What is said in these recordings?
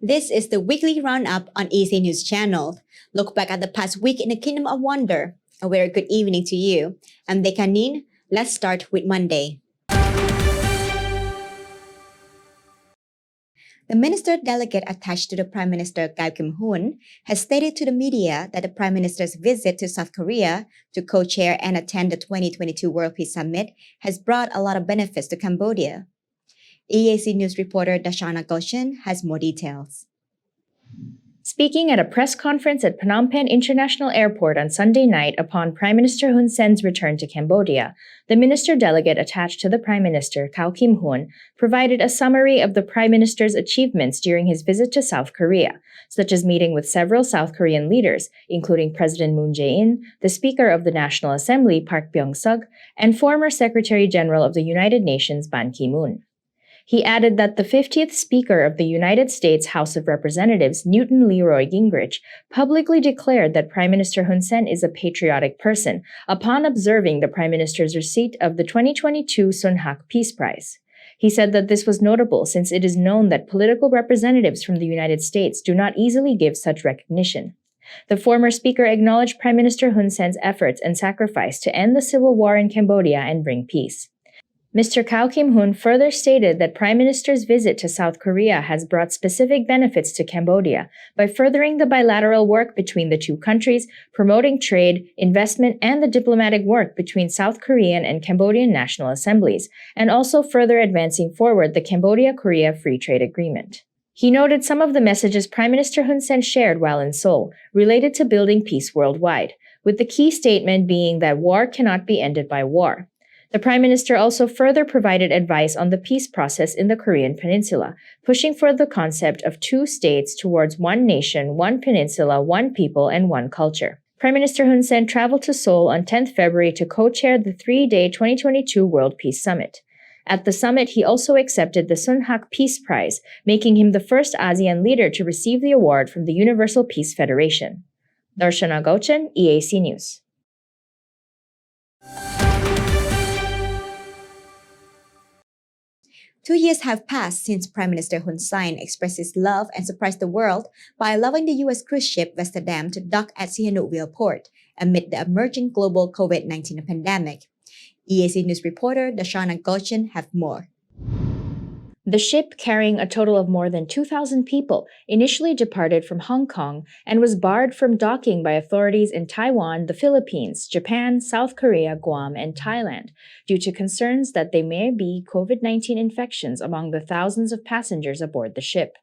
This is the Weekly Roundup on EAC News Channel. Look back at the past week in the Kingdom of Wonder. A very good evening to you. I'm Dekanin. Let's start with Monday. The minister delegate attached to the Prime Minister Kyaw Kim-hoon has stated to the media that the Prime Minister's visit to South Korea to co-chair and attend the 2022 World Peace Summit has brought a lot of benefits to Cambodia. EAC News reporter Dashana Goshen has more details. Speaking at a press conference at Phnom Penh International Airport on Sunday night upon Prime Minister Hun Sen's return to Cambodia, the minister delegate attached to the Prime Minister, Kyaw Kim-hoon, provided a summary of the Prime Minister's achievements during his visit to South Korea, such as meeting with several South Korean leaders, including President Moon Jae-in, the Speaker of the National Assembly, Park Byung-suk, and former Secretary General of the United Nations, Ban Ki-moon. He added that the 50th Speaker of the United States House of Representatives, Newton Leroy Gingrich, publicly declared that Prime Minister Hun Sen is a patriotic person upon observing the Prime Minister's receipt of the 2022 Sun Hak Peace Prize. He said that this was notable since it is known that political representatives from the United States do not easily give such recognition. The former speaker acknowledged Prime Minister Hun Sen's efforts and sacrifice to end the civil war in Cambodia and bring peace. Mr. Kyaw Kim-hoon further stated that Prime Minister's visit to South Korea has brought specific benefits to Cambodia by furthering the bilateral work between the two countries, promoting trade, investment, and the diplomatic work between South Korean and Cambodian national assemblies, and also further advancing forward the Cambodia-Korea Free Trade Agreement. He noted some of the messages Prime Minister Hun Sen shared while in Seoul, related to building peace worldwide, with the key statement being that war cannot be ended by war. The Prime Minister also further provided advice on the peace process in the Korean Peninsula, pushing for the concept of two states towards one nation, one peninsula, one people, and one culture. Prime Minister Hun Sen traveled to Seoul on 10th February to co-chair the three-day 2022 World Peace Summit. At the summit, he also accepted the Sun Hak Peace Prize, making him the first ASEAN leader to receive the award from the Universal Peace Federation. Darshana Gauchen, EAC News. Two years have passed since Prime Minister Hun Sen expressed his love and surprised the world by allowing the U.S. cruise ship Amsterdam to dock at Sihanoukville Port amid the emerging global COVID-19 pandemic. EAC News reporter Dashana Goshen have more. The ship, carrying a total of more than 2,000 people, initially departed from Hong Kong and was barred from docking by authorities in Taiwan, the Philippines, Japan, South Korea, Guam, and Thailand due to concerns that there may be COVID-19 infections among the thousands of passengers aboard the ship.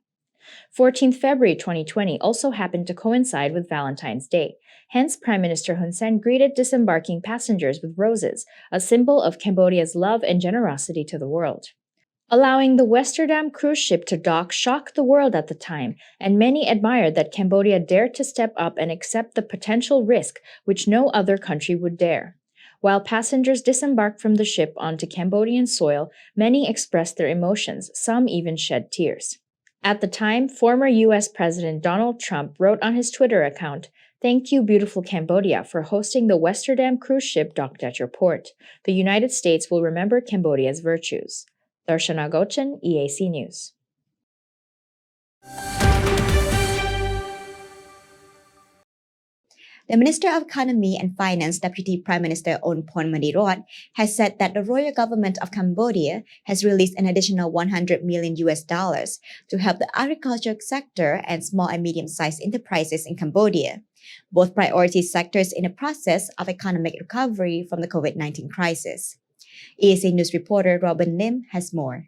14th February 2020 also happened to coincide with Valentine's Day. Hence, Prime Minister Hun Sen greeted disembarking passengers with roses, a symbol of Cambodia's love and generosity to the world. Allowing the Amsterdam cruise ship to dock shocked the world at the time, and many admired that Cambodia dared to step up and accept the potential risk which no other country would dare. While passengers disembarked from the ship onto Cambodian soil, many expressed their emotions, some even shed tears. At the time, former U.S. President Donald Trump wrote on his Twitter account, "Thank you, beautiful Cambodia, for hosting the Amsterdam cruise ship docked at your port. The United States will remember Cambodia's virtues." Darshana Gauchen, EAC News. The Minister of Economy and Finance, Deputy Prime Minister Onporn Mandirot, has said that the royal government of Cambodia has released an additional $100 million to help the agriculture sector and small and medium-sized enterprises in Cambodia, both priority sectors in the process of economic recovery from the COVID-19 crisis. EAC News reporter Robin Lim has more.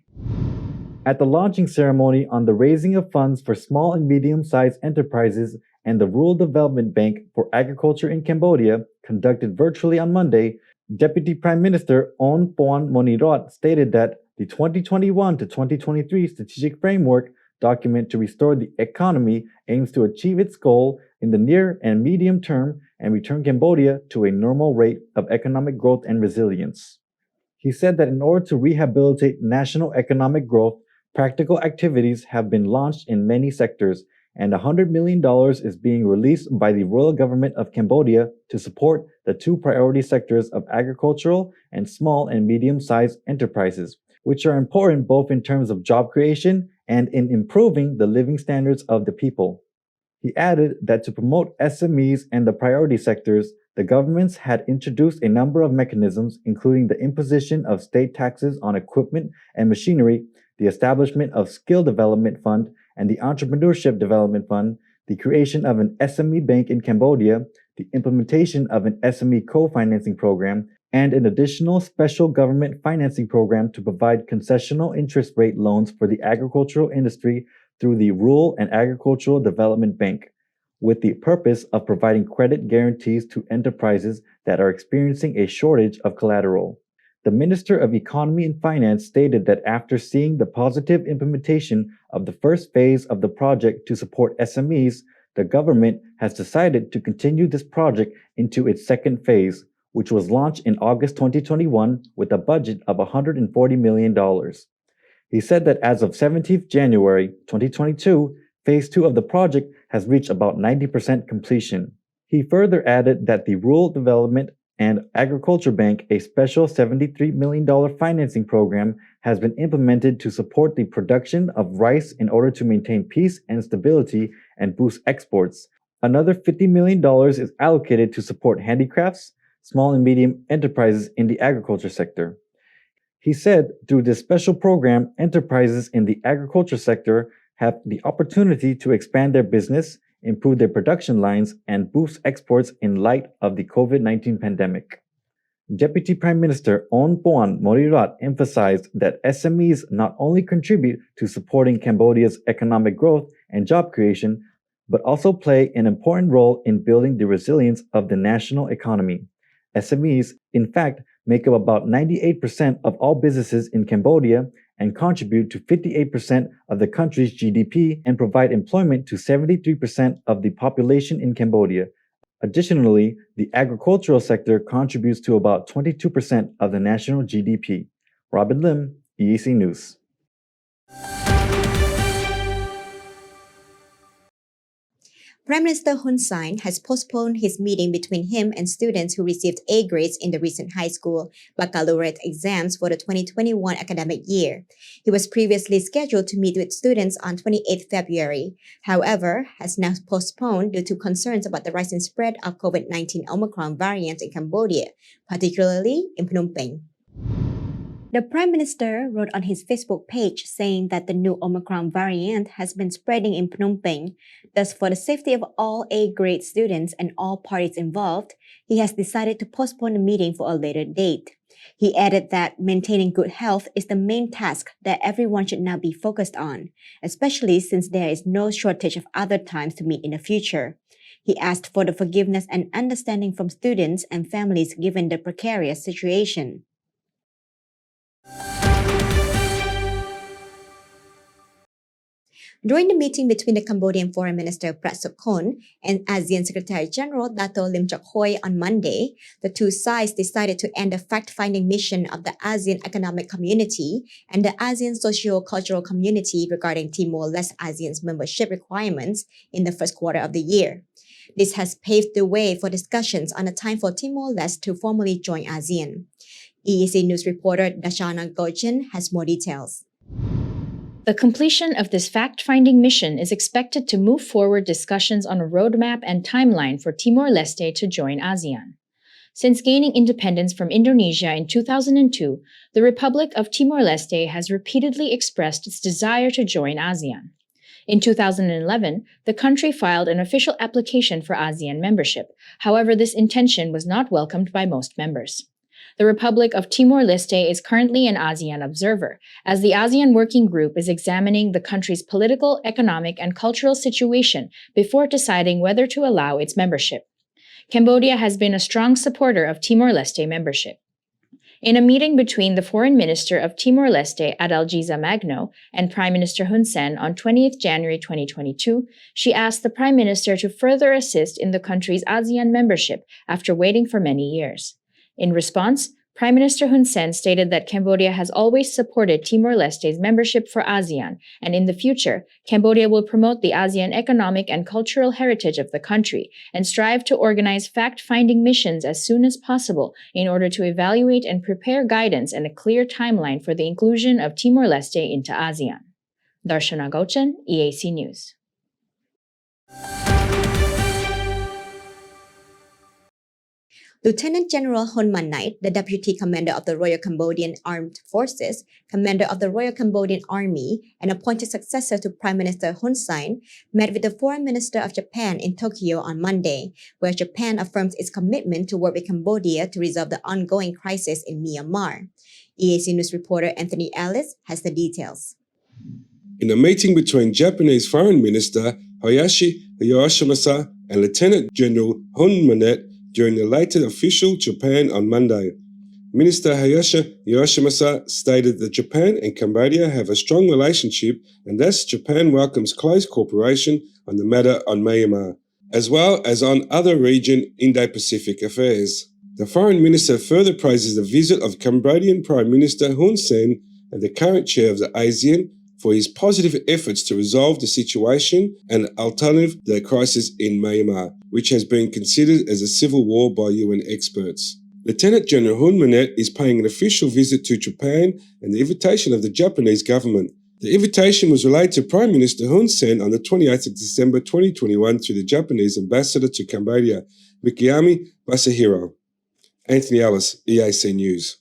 At the launching ceremony on the raising of funds for small and medium-sized enterprises and the Rural Development Bank for Agriculture in Cambodia, conducted virtually on Monday, Deputy Prime Minister Onporn Monirot stated that the 2021 to 2023 Strategic Framework document to restore the economy aims to achieve its goal in the near and medium term and return Cambodia to a normal rate of economic growth and resilience. He said that in order to rehabilitate national economic growth, practical activities have been launched in many sectors, and $100 million is being released by the Royal Government of Cambodia to support the two priority sectors of agricultural and small and medium-sized enterprises, which are important both in terms of job creation and in improving the living standards of the people. He added that to promote SMEs and the priority sectors, the governments had introduced a number of mechanisms, including the imposition of state taxes on equipment and machinery, the establishment of Skill Development Fund and the Entrepreneurship Development Fund, the creation of an SME bank in Cambodia, the implementation of an SME co-financing program, and an additional special government financing program to provide concessional interest rate loans for the agricultural industry through the Rural and Agricultural Development Bank, with the purpose of providing credit guarantees to enterprises that are experiencing a shortage of collateral. The Minister of Economy and Finance stated that after seeing the positive implementation of the first phase of the project to support SMEs, the government has decided to continue this project into its second phase, which was launched in August 2021 with a budget of $140 million. He said that as of 17th January 2022, Phase 2 of the project has reached about 90% completion. He further added that the Rural Development and Agriculture Bank, a special $73 million financing program, has been implemented to support the production of rice in order to maintain peace and stability and boost exports. Another $50 million is allocated to support handicrafts, small and medium enterprises in the agriculture sector. He said through this special program, enterprises in the agriculture sector have the opportunity to expand their business, improve their production lines, and boost exports in light of the COVID-19 pandemic. Deputy Prime Minister Onporn Morirat emphasized that SMEs not only contribute to supporting Cambodia's economic growth and job creation, but also play an important role in building the resilience of the national economy. SMEs, in fact, make up about 98% of all businesses in Cambodia and contribute to 58% of the country's GDP and provide employment to 73% of the population in Cambodia. Additionally, the agricultural sector contributes to about 22% of the national GDP. Robin Lim, EAC News. Prime Minister Hun Sen has postponed his meeting between him and students who received A grades in the recent high school baccalaureate exams for the 2021 academic year. He was previously scheduled to meet with students on 28 February, however, has now postponed due to concerns about the rising spread of COVID-19 Omicron variant in Cambodia, particularly in Phnom Penh. The Prime Minister wrote on his Facebook page saying that the new Omicron variant has been spreading in Phnom Penh. Thus, for the safety of all A-grade students and all parties involved, he has decided to postpone the meeting for a later date. He added that maintaining good health is the main task that everyone should now be focused on, especially since there is no shortage of other times to meet in the future. He asked for the forgiveness and understanding from students and families given the precarious situation. During the meeting between the Cambodian Foreign Minister Prat Sokhonn and ASEAN Secretary General Dato Lim Chok Hoi on Monday, the two sides decided to end the fact-finding mission of the ASEAN Economic Community and the ASEAN Socio-Cultural Community regarding Timor-Leste ASEAN's membership requirements in the first quarter of the year. This has paved the way for discussions on the time for Timor-Leste to formally join ASEAN. EAC News reporter Dashana Gochin has more details. The completion of this fact-finding mission is expected to move forward discussions on a roadmap and timeline for Timor-Leste to join ASEAN. Since gaining independence from Indonesia in 2002, the Republic of Timor-Leste has repeatedly expressed its desire to join ASEAN. In 2011, the country filed an official application for ASEAN membership. However, this intention was not welcomed by most members. The Republic of Timor-Leste is currently an ASEAN observer, as the ASEAN Working Group is examining the country's political, economic, and cultural situation before deciding whether to allow its membership. Cambodia has been a strong supporter of Timor-Leste membership. In a meeting between the Foreign Minister of Timor-Leste, Adalgisa Magno, and Prime Minister Hun Sen on 20th January 2022, she asked the Prime Minister to further assist in the country's ASEAN membership after waiting for many years. In response, Prime Minister Hun Sen stated that Cambodia has always supported Timor-Leste's membership for ASEAN, and in the future, Cambodia will promote the ASEAN economic and cultural heritage of the country and strive to organize fact-finding missions as soon as possible in order to evaluate and prepare guidance and a clear timeline for the inclusion of Timor-Leste into ASEAN. Darshana Gauchan, EAC News. Lieutenant General Hun Manait, the Deputy Commander of the Royal Cambodian Armed Forces, Commander of the Royal Cambodian Army, and appointed successor to Prime Minister Hun Sen, met with the Foreign Minister of Japan in Tokyo on Monday, where Japan affirms its commitment to work with Cambodia to resolve the ongoing crisis in Myanmar. EAC News reporter Anthony Ellis has the details. In a meeting between Japanese Foreign Minister Hayashi Yoshimasa and Lieutenant General Hun Manait during the later official Japan on Monday, Minister Hayashi Yoshimasa stated that Japan and Cambodia have a strong relationship and thus Japan welcomes close cooperation on the matter on Myanmar, as well as on other region Indo-Pacific affairs. The Foreign Minister further praises the visit of Cambodian Prime Minister Hun Sen and the current chair of the ASEAN for his positive efforts to resolve the situation and alternative the crisis in Myanmar, which has been considered as a civil war by UN experts. Lieutenant General Hun Manait is paying an official visit to Japan and the invitation of the Japanese government. The invitation was relayed to Prime Minister Hun Sen on the 28th of December 2021 through the Japanese ambassador to Cambodia, Mikami Masahiro. Anthony Ellis, EAC News.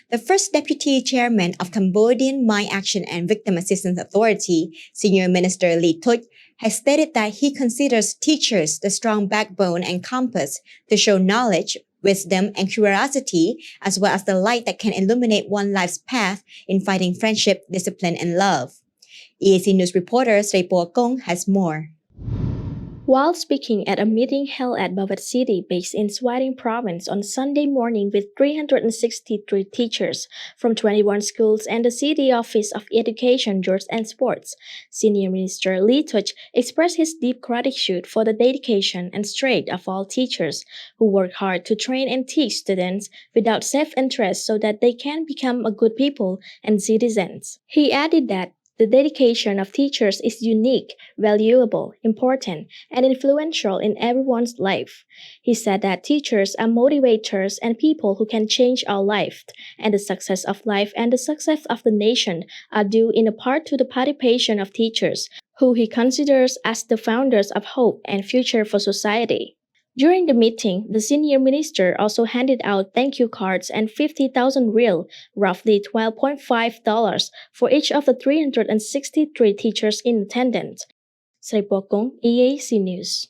The first deputy chairman of Cambodian Mine Action and Victim Assistance Authority, Senior Minister Lee Thuch, has stated that he considers teachers the strong backbone and compass to show knowledge, wisdom, and curiosity, as well as the light that can illuminate one life's path in fighting friendship, discipline, and love. EAC News reporter Srey Kong has more. While speaking at a meeting held at Bavat City based in Swating Province on Sunday morning with 363 teachers from 21 schools and the City Office of Education, Youth and Sports, Senior Minister Lee Thuch expressed his deep gratitude for the dedication and strength of all teachers who work hard to train and teach students without self-interest so that they can become a good people and citizens. He added that the dedication of teachers is unique, valuable, important, and influential in everyone's life. He said that teachers are motivators and people who can change our life, and the success of life and the success of the nation are due in a part to the participation of teachers, who he considers as the founders of hope and future for society. During the meeting, the senior minister also handed out thank you cards and 50,000 riel, roughly $12.5, for each of the 363 teachers in attendance. Srey Kong, EAC News.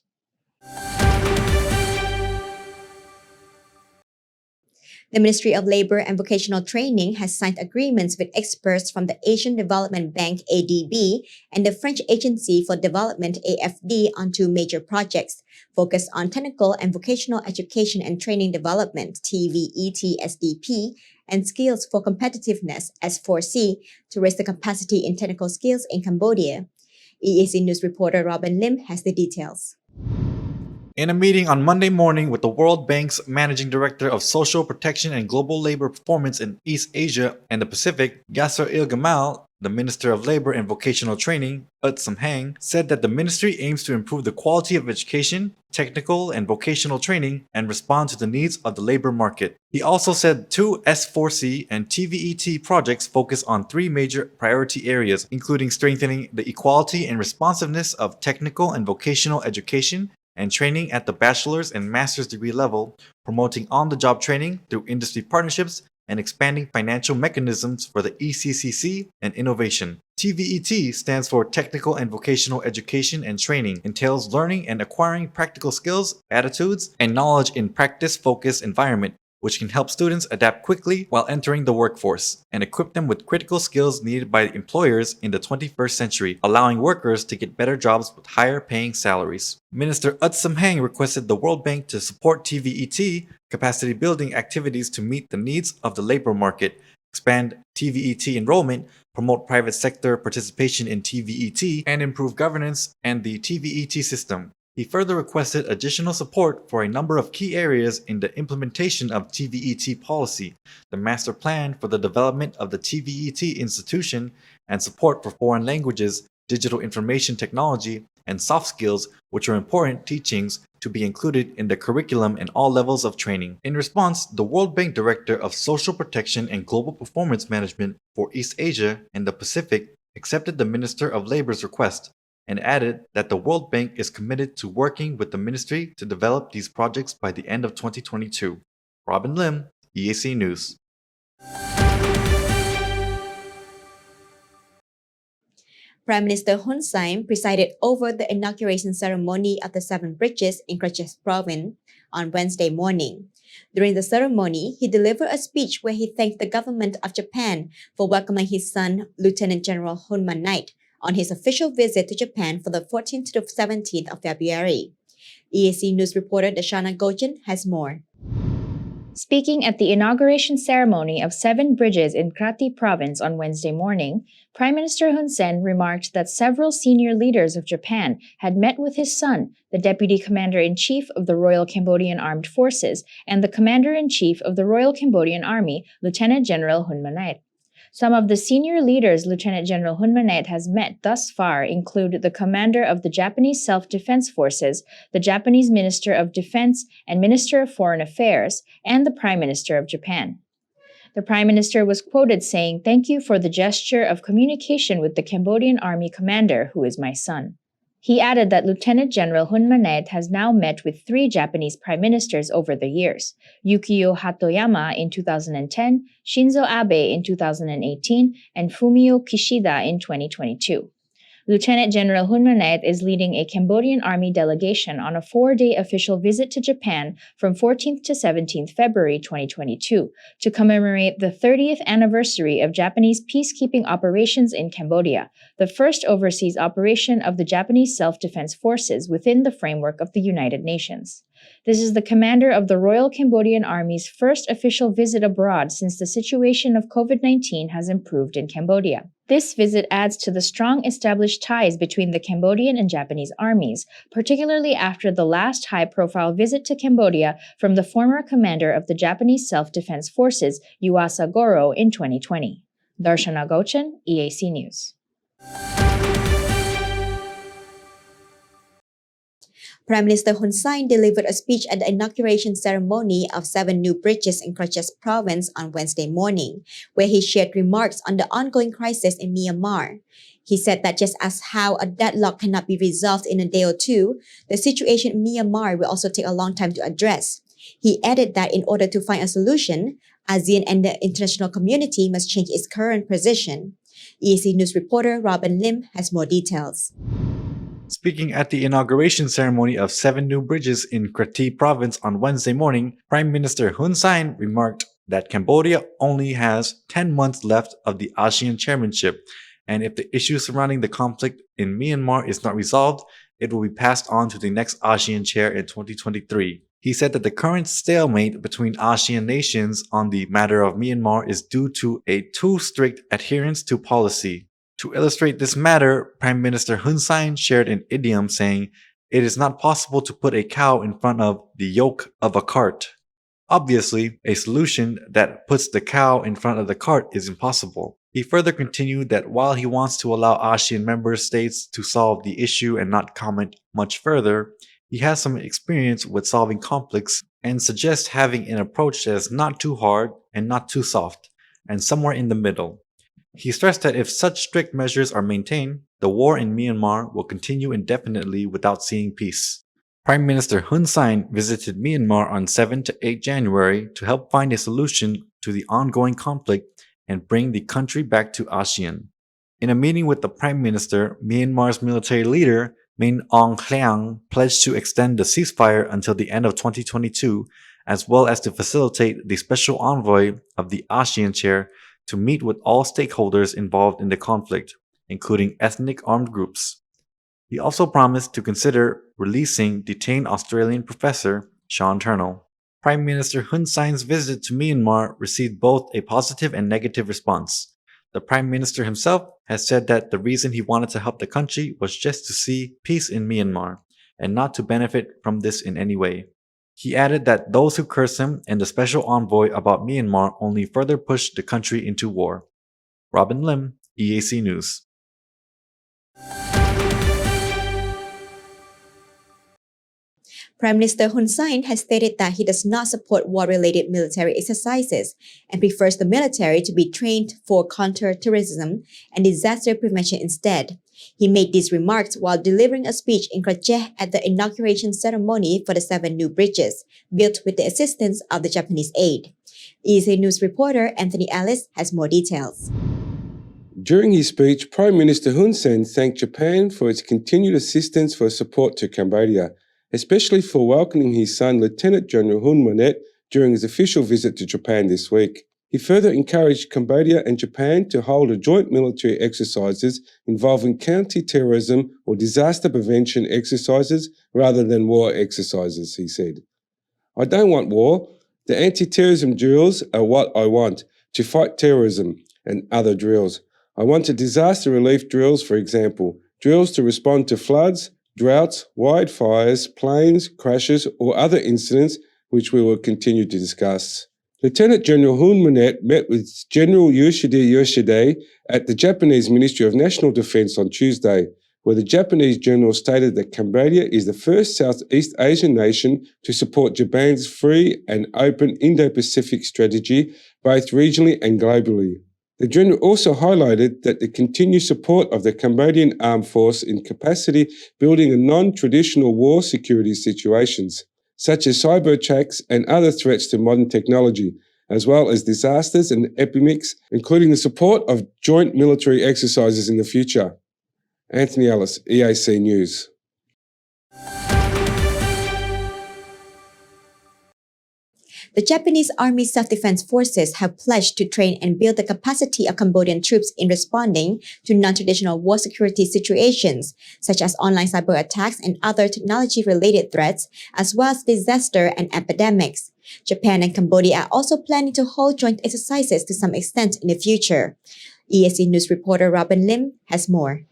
The Ministry of Labor and Vocational Training has signed agreements with experts from the Asian Development Bank ADB and the French Agency for Development AFD on two major projects focused on technical and vocational education and training development TVET SDP and skills for competitiveness S4C to raise the capacity in technical skills in Cambodia. EAC News reporter Robin Lim has the details. In a meeting on Monday morning with the World Bank's Managing Director of Social Protection and Global Labor Performance in East Asia and the Pacific, Yasser Il-Gamal, the Minister of Labor and Vocational Training, Sam-Hang, said that the ministry aims to improve the quality of education, technical and vocational training, and respond to the needs of the labor market. He also said two S4C and TVET projects focus on three major priority areas, including strengthening the equality and responsiveness of technical and vocational education and training at the bachelor's and master's degree level, promoting on-the-job training through industry partnerships, and expanding financial mechanisms for the ECCC and innovation. TVET stands for Technical and Vocational Education and Training, entails learning and acquiring practical skills, attitudes, and knowledge in practice-focused environment, which can help students adapt quickly while entering the workforce and equip them with critical skills needed by employers in the 21st century, allowing workers to get better jobs with higher paying salaries. Minister Sam-Hang requested the World Bank to support TVET capacity building activities to meet the needs of the labor market, expand TVET enrollment, promote private sector participation in TVET, and improve governance and the TVET system. He further requested additional support for a number of key areas in the implementation of TVET policy, the master plan for the development of the TVET institution, and support for foreign languages, digital information technology, and soft skills, which are important teachings to be included in the curriculum in all levels of training. In response, the World Bank Director of Social Protection and Global Performance Management for East Asia and the Pacific accepted the Minister of Labor's request and added that the World Bank is committed to working with the ministry to develop these projects by the end of 2022. Robin Lim, EAC News. Prime Minister Hun Sen presided over the inauguration ceremony of the 7 bridges in Kachin province on Wednesday morning. During the ceremony, he delivered a speech where he thanked the government of Japan for welcoming his son, Lieutenant General Hun Man-nait, on his official visit to Japan for the 14th to 17th of February. EAC News reporter Dashana Gojan has more. Speaking at the inauguration ceremony of 7 bridges in Krati province on Wednesday morning, Prime Minister Hun Sen remarked that several senior leaders of Japan had met with his son, the Deputy Commander-in-Chief of the Royal Cambodian Armed Forces, and the Commander-in-Chief of the Royal Cambodian Army, Lieutenant General Hun Man-nait. Some of the senior leaders Lieutenant General Hun Man-nait has met thus far include the commander of the Japanese Self-Defense Forces, the Japanese Minister of Defense and Minister of Foreign Affairs, and the Prime Minister of Japan. The Prime Minister was quoted saying, "Thank you for the gesture of communication with the Cambodian Army Commander, who is my son." He added that Lieutenant General Hun Man-nait has now met with 3 Japanese prime ministers over the years: Yukio Hatoyama in 2010, Shinzo Abe in 2018, and Fumio Kishida in 2022. Lieutenant General Hun Man-nait is leading a Cambodian army delegation on a 4-day official visit to Japan from 14th to 17th February 2022 to commemorate the 30th anniversary of Japanese peacekeeping operations in Cambodia, the first overseas operation of the Japanese Self-Defense Forces within the framework of the United Nations. This is the commander of the Royal Cambodian Army's first official visit abroad since the situation of COVID-19 has improved in Cambodia. This visit adds to the strong established ties between the Cambodian and Japanese armies, particularly after the last high-profile visit to Cambodia from the former commander of the Japanese Self-Defense Forces, Yuasa Goro, in 2020. Darshana Gochan, EAC News. Prime Minister Hun Sen delivered a speech at the inauguration ceremony of 7 new bridges in Kachin province on Wednesday morning, where he shared remarks on the ongoing crisis in Myanmar. He said that just as how a deadlock cannot be resolved in a day or two, the situation in Myanmar will also take a long time to address. He added that in order to find a solution, ASEAN and the international community must change its current position. EAC News reporter Robin Lim has more details. Speaking at the inauguration ceremony of 7 new bridges in Krati province on Wednesday morning, Prime Minister Hun Sen remarked that Cambodia only has 10 months left of the ASEAN chairmanship, and if the issue surrounding the conflict in Myanmar is not resolved, it will be passed on to the next ASEAN chair in 2023. He said that the current stalemate between ASEAN nations on the matter of Myanmar is due to a too strict adherence to policy. To illustrate this matter, Prime Minister Hun Sen shared an idiom saying, "It is not possible to put a cow in front of the yoke of a cart." Obviously, a solution that puts the cow in front of the cart is impossible. He further continued that while he wants to allow ASEAN member states to solve the issue and not comment much further, he has some experience with solving conflicts and suggests having an approach that is not too hard and not too soft, and somewhere in the middle. He stressed that if such strict measures are maintained, the war in Myanmar will continue indefinitely without seeing peace. Prime Minister Hun Sen visited Myanmar on 7 to 8 January to help find a solution to the ongoing conflict and bring the country back to ASEAN. In a meeting with the Prime Minister, Myanmar's military leader, Min Aung Hlaing, pledged to extend the ceasefire until the end of 2022, as well as to facilitate the special envoy of the ASEAN chair to meet with all stakeholders involved in the conflict, including ethnic armed groups. He also promised to consider releasing detained Australian professor Sean Turnell. Prime Minister Hun Sen's visit to Myanmar received both a positive and negative response. The Prime Minister himself has said that the reason he wanted to help the country was just to see peace in Myanmar, and not to benefit from this in any way. He added that those who curse him and the special envoy about Myanmar only further pushed the country into war. Robin Lim, EAC News. Prime Minister Hun Sen has stated that he does not support war-related military exercises and prefers the military to be trained for counter-terrorism and disaster prevention instead. He made these remarks while delivering a speech in Krache at the inauguration ceremony for the 7 new bridges, built with the assistance of the Japanese aid. EAC News reporter Anthony Ellis has more details. During his speech, Prime Minister Hun Sen thanked Japan for its continued assistance for support to Cambodia, especially for welcoming his son Lieutenant General Hun Manet during his official visit to Japan this week. He further encouraged Cambodia and Japan to hold a joint military exercises involving counter-terrorism or disaster prevention exercises rather than war exercises, he said. "I don't want war. The anti-terrorism drills are what I want, to fight terrorism and other drills. I want a disaster relief drills, for example, drills to respond to floods, droughts, wildfires, planes, crashes, or other incidents which we will continue to discuss." Lieutenant General Hun Manet met with General Yoshide at the Japanese Ministry of National Defense on Tuesday, where the Japanese general stated that Cambodia is the first Southeast Asian nation to support Japan's free and open Indo-Pacific strategy, both regionally and globally. The general also highlighted that the continued support of the Cambodian armed force in capacity building in non-traditional war security situations, such as cyber attacks and other threats to modern technology, as well as disasters and epidemics, including the support of joint military exercises in the future. Anthony Ellis, EAC News. The Japanese Army Self-Defense Forces have pledged to train and build the capacity of Cambodian troops in responding to non-traditional war security situations, such as online cyber attacks and other technology-related threats, as well as disaster and epidemics. Japan and Cambodia are also planning to hold joint exercises to some extent in the future. EAC News reporter Robin Lim has more.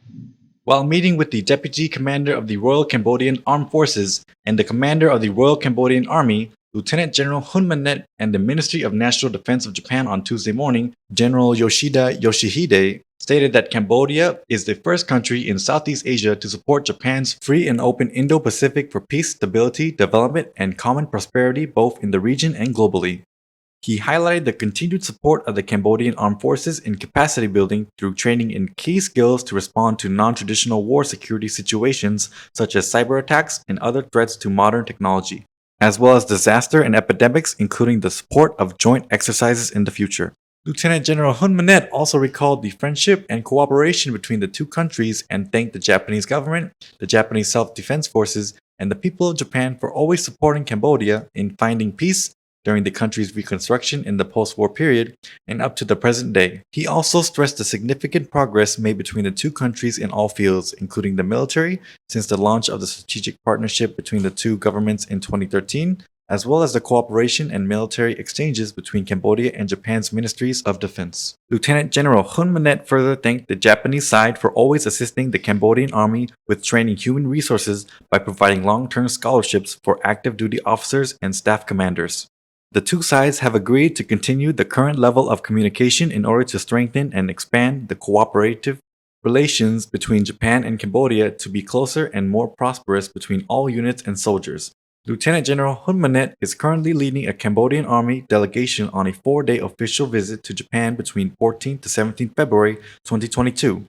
While meeting with the Deputy Commander of the Royal Cambodian Armed Forces and the Commander of the Royal Cambodian Army, Lieutenant General Hun Manet and the Ministry of National Defense of Japan on Tuesday morning, General Yoshida Yoshihide stated that Cambodia is the first country in Southeast Asia to support Japan's free and open Indo-Pacific for peace, stability, development, and common prosperity both in the region and globally. He highlighted the continued support of the Cambodian Armed Forces in capacity building through training in key skills to respond to non-traditional war security situations such as cyber attacks and other threats to modern technology, as well as disaster and epidemics, including the support of joint exercises in the future. Lieutenant General Hun Manet also recalled the friendship and cooperation between the two countries and thanked the Japanese government, the Japanese Self-Defense Forces, and the people of Japan for always supporting Cambodia in finding peace during the country's reconstruction in the post-war period and up to the present day. He also stressed the significant progress made between the two countries in all fields, including the military, since the launch of the strategic partnership between the two governments in 2013, as well as the cooperation and military exchanges between Cambodia and Japan's Ministries of Defense. Lieutenant General Hun Manet further thanked the Japanese side for always assisting the Cambodian Army with training human resources by providing long-term scholarships for active duty officers and staff commanders. The two sides have agreed to continue the current level of communication in order to strengthen and expand the cooperative relations between Japan and Cambodia to be closer and more prosperous between all units and soldiers. Lieutenant General Hun Manet is currently leading a Cambodian Army delegation on a 4-day official visit to Japan between 14th to 17th February 2022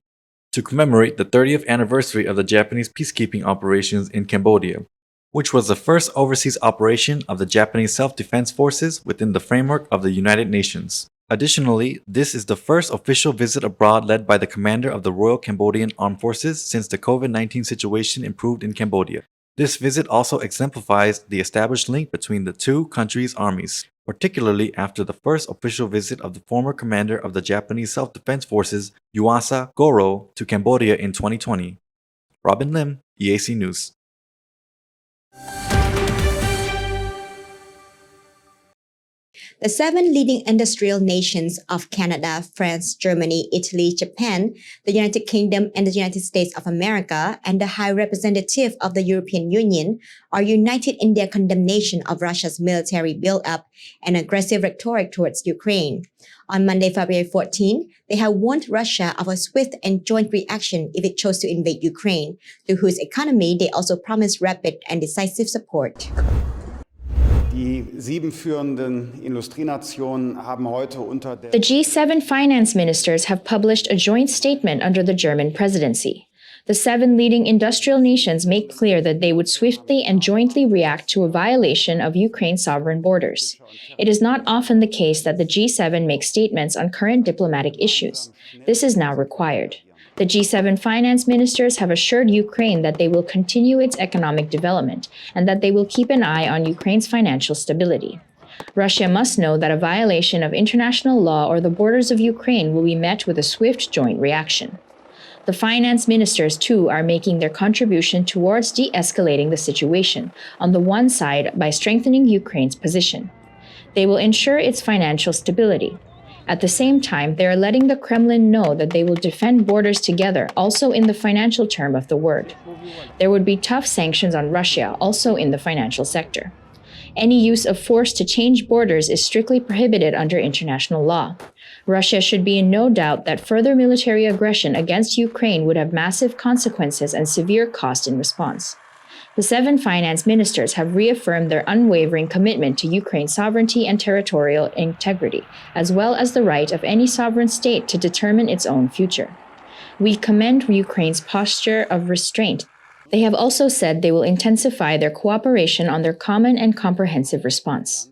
to commemorate the 30th anniversary of the Japanese peacekeeping operations in Cambodia, which was the first overseas operation of the Japanese Self-Defense Forces within the framework of the United Nations. Additionally, this is the first official visit abroad led by the commander of the Royal Cambodian Armed Forces since the COVID-19 situation improved in Cambodia. This visit also exemplifies the established link between the two countries' armies, particularly after the first official visit of the former commander of the Japanese Self-Defense Forces, Yuasa Goro, to Cambodia in 2020. Robin Lim, EAC News. The 7 leading industrial nations of Canada, France, Germany, Italy, Japan, the United Kingdom, and the United States of America, and the High Representative of the European Union are united in their condemnation of Russia's military build-up and aggressive rhetoric towards Ukraine. On Monday, February 14, they have warned Russia of a swift and joint reaction if it chose to invade Ukraine, to whose economy they also promised rapid and decisive support. Die 7 führenden Industrienationen haben heute unter der The G7 finance ministers have published a joint statement under the German presidency. The 7 leading industrial nations make clear that they would swiftly and jointly react to a violation of Ukraine's sovereign borders. It is not often the case that the G7 makes statements on current diplomatic issues. This is now required. The G7 finance ministers have assured Ukraine that they will continue its economic development and that they will keep an eye on Ukraine's financial stability. Russia must know that a violation of international law or the borders of Ukraine will be met with a swift joint reaction. The finance ministers, too, are making their contribution towards de-escalating the situation, on the one side by strengthening Ukraine's position. They will ensure its financial stability. At the same time, they are letting the Kremlin know that they will defend borders together, also in the financial term of the word. There would be tough sanctions on Russia, also in the financial sector. Any use of force to change borders is strictly prohibited under international law. Russia should be in no doubt that further military aggression against Ukraine would have massive consequences and severe cost in response. The 7 finance ministers have reaffirmed their unwavering commitment to Ukraine's sovereignty and territorial integrity, as well as the right of any sovereign state to determine its own future. We commend Ukraine's posture of restraint. They have also said they will intensify their cooperation on their common and comprehensive response.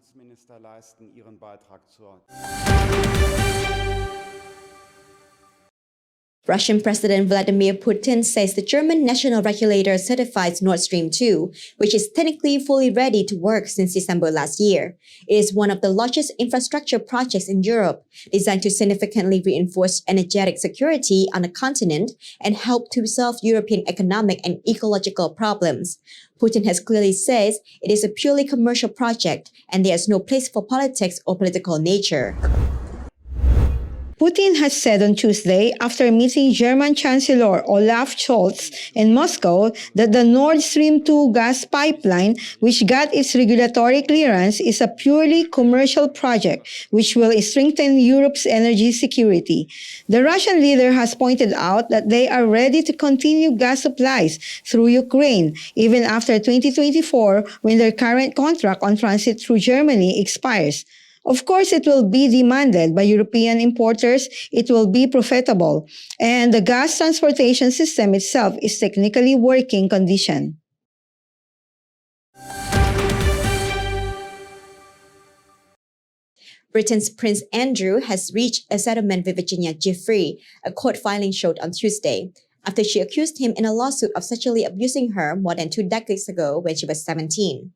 Russian President Vladimir Putin says the German national regulator certifies Nord Stream 2, which is technically fully ready to work since December last year. It is one of the largest infrastructure projects in Europe, designed to significantly reinforce energetic security on the continent and help to solve European economic and ecological problems. Putin has clearly said it is a purely commercial project and there is no place for politics or political nature. Putin has said on Tuesday, after meeting German Chancellor Olaf Scholz in Moscow, that the Nord Stream 2 gas pipeline, which got its regulatory clearance, is a purely commercial project which will strengthen Europe's energy security. The Russian leader has pointed out that they are ready to continue gas supplies through Ukraine, even after 2024, when their current contract on transit through Germany expires. Of course, it will be demanded by European importers, it will be profitable, and the gas transportation system itself is technically working condition. Britain's Prince Andrew has reached a settlement with Virginia Giuffre, a court filing showed on Tuesday, after she accused him in a lawsuit of sexually abusing her more than 2 decades ago when she was 17.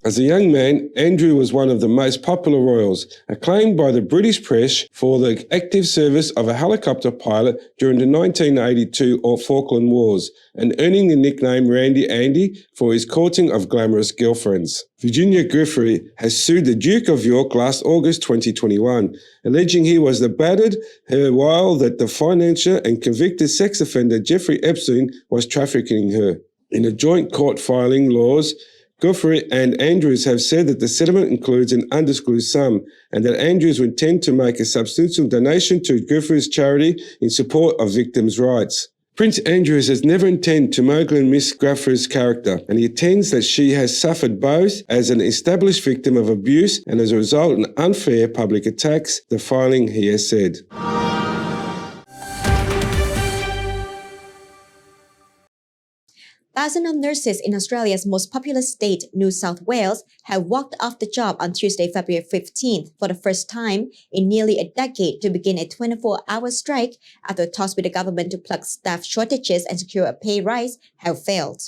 As a young man, Andrew was one of the most popular royals, acclaimed by the British press for the active service of a helicopter pilot during the 1982 Falkland Wars, and earning the nickname Randy Andy for his courting of glamorous girlfriends. Virginia Giuffre has sued the Duke of York last August 2021, alleging he was battered her while that the financier and convicted sex offender Jeffrey Epstein was trafficking her. In a joint court filing laws, Giuffre and Andrews have said that the settlement includes an undisclosed sum and that Andrews would intend to make a substantial donation to Giuffre's charity in support of victims' rights. Prince Andrews has never intended to mogul Miss Giuffre's character, and he intends that she has suffered both as an established victim of abuse and as a result of unfair public attacks, the filing he has said. Thousands of nurses in Australia's most populous state, New South Wales, have walked off the job on Tuesday, February 15th for the first time in nearly a decade to begin a 24-hour strike after talks with the government to plug staff shortages and secure a pay rise have failed.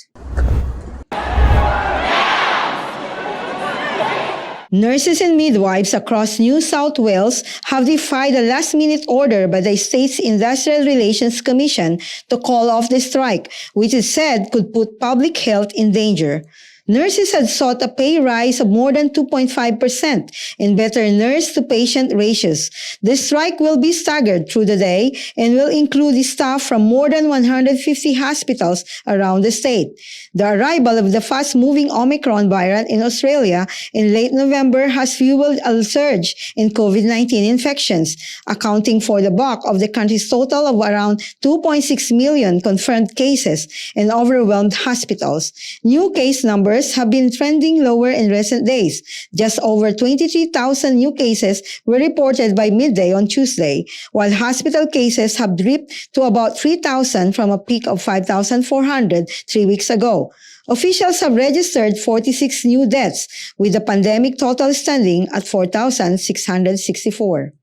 Nurses and midwives across New South Wales have defied a last-minute order by the state's Industrial Relations Commission to call off the strike, which is said could put public health in danger. Nurses had sought a pay rise of more than 2.5% and better nurse-to-patient ratios. The strike will be staggered through the day and will include staff from more than 150 hospitals around the state. The arrival of the fast-moving Omicron variant in Australia in late November has fueled a surge in COVID-19 infections, accounting for the bulk of the country's total of around 2.6 million confirmed cases and overwhelmed hospitals. New case numbers have been trending lower in recent days. Just over 23,000 new cases were reported by midday on Tuesday, while hospital cases have dipped to about 3,000 from a peak of 5,400 3 weeks ago. Officials have registered 46 new deaths, with the pandemic total standing at 4,664.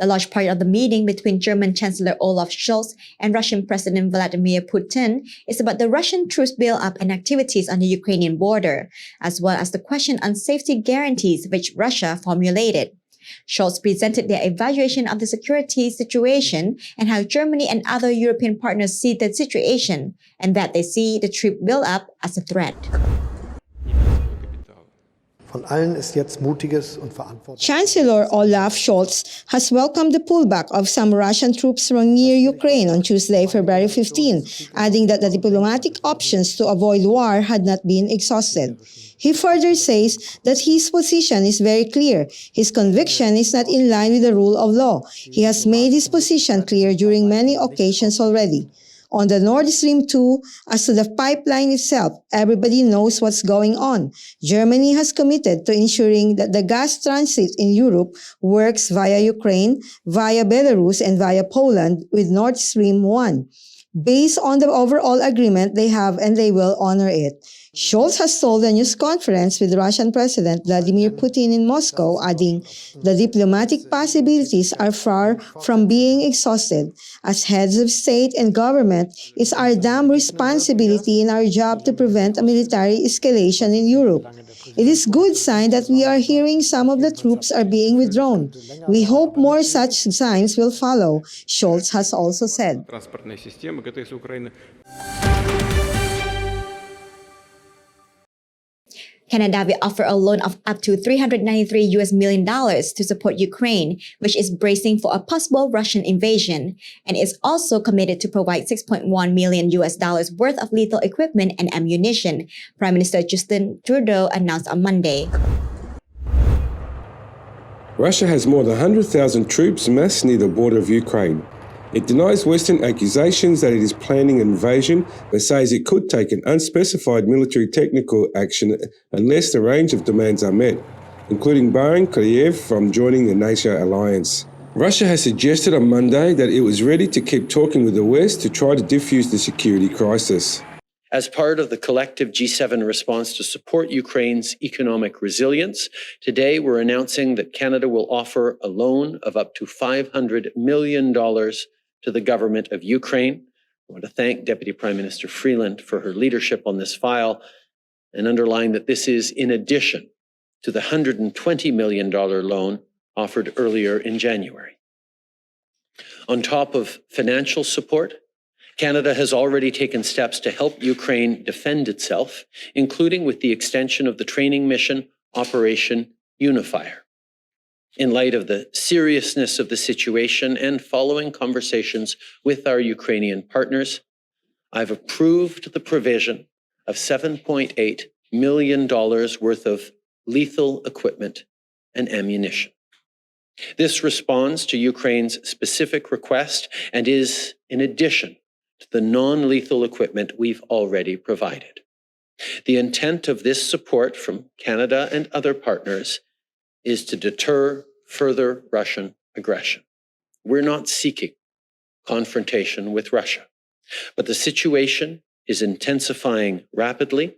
The large part of the meeting between German Chancellor Olaf Scholz and Russian President Vladimir Putin is about the Russian troops build-up and activities on the Ukrainian border, as well as the question on safety guarantees which Russia formulated. Scholz presented their evaluation of the security situation and how Germany and other European partners see the situation, and that they see the troop build-up as a threat. Chancellor Olaf Scholz has welcomed the pullback of some Russian troops from near Ukraine on Tuesday, February 15, adding that the diplomatic options to avoid war had not been exhausted. He further says that his position is very clear. His conviction is not in line with the rule of law. He has made his position clear during many occasions already. On the Nord Stream 2, as to the pipeline itself, everybody knows what's going on. Germany has committed to ensuring that the gas transit in Europe works via Ukraine, via Belarus, and via Poland with Nord Stream 1. Based on the overall agreement they have, and they will honor it. Scholz has told a news conference with Russian President Vladimir Putin in Moscow, adding, "The diplomatic possibilities are far from being exhausted. As heads of state and government, it's our damn responsibility and our job to prevent a military escalation in Europe. It is a good sign that we are hearing some of the troops are being withdrawn. We hope more such signs will follow," Scholz has also said. Canada will offer a loan of up to $393 million to support Ukraine, which is bracing for a possible Russian invasion, and is also committed to provide $6.1 million worth of lethal equipment and ammunition, Prime Minister Justin Trudeau announced on Monday. Russia has more than 100,000 troops massed near the border of Ukraine. It denies Western accusations that it is planning an invasion, but says it could take an unspecified military technical action unless the range of demands are met, including barring Kyiv from joining the NATO alliance. Russia has suggested on Monday that it was ready to keep talking with the West to try to defuse the security crisis. As part of the collective G7 response to support Ukraine's economic resilience, today we're announcing that Canada will offer a loan of up to $500 million to the government of Ukraine. I want to thank Deputy Prime Minister Freeland for her leadership on this file and underline that this is in addition to the $120 million loan offered earlier in January. On top of financial support, Canada has already taken steps to help Ukraine defend itself, including with the extension of the training mission Operation Unifier. In light of the seriousness of the situation and following conversations with our Ukrainian partners, I've approved the provision of $7.8 million worth of lethal equipment and ammunition. This responds to Ukraine's specific request and is in addition to the non-lethal equipment we've already provided. The intent of this support from Canada and other partners is to deter further Russian aggression. We're not seeking confrontation with Russia, but the situation is intensifying rapidly,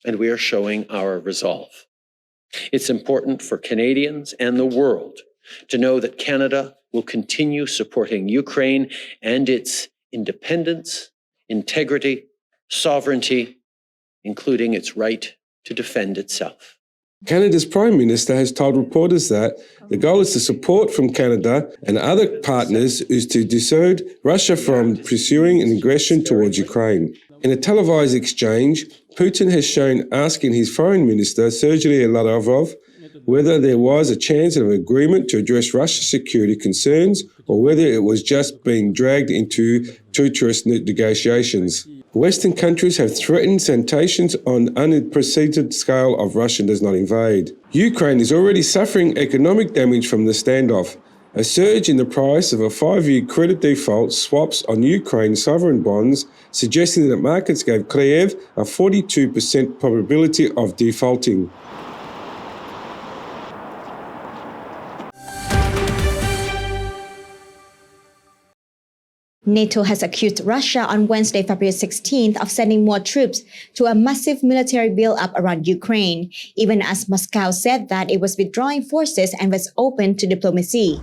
and we are showing our resolve. It's important for Canadians and the world to know that Canada will continue supporting Ukraine and its independence, integrity, sovereignty, including its right to defend itself. Canada's Prime Minister has told reporters that the goal is to support from Canada and other partners is to dissuade Russia from pursuing an aggression towards Ukraine. In a televised exchange, Putin has shown asking his Foreign Minister, Sergei Lavrov, whether there was a chance of an agreement to address Russia's security concerns or whether it was just being dragged into treacherous negotiations. Western countries have threatened sanctions on unprecedented scale if Russia does not invade. Ukraine is already suffering economic damage from the standoff. A surge in the price of a 5-year credit default swaps on Ukraine sovereign bonds, suggesting that markets gave Kyiv a 42% probability of defaulting. NATO has accused Russia on Wednesday, February 16th, of sending more troops to a massive military build-up around Ukraine, even as Moscow said that it was withdrawing forces and was open to diplomacy.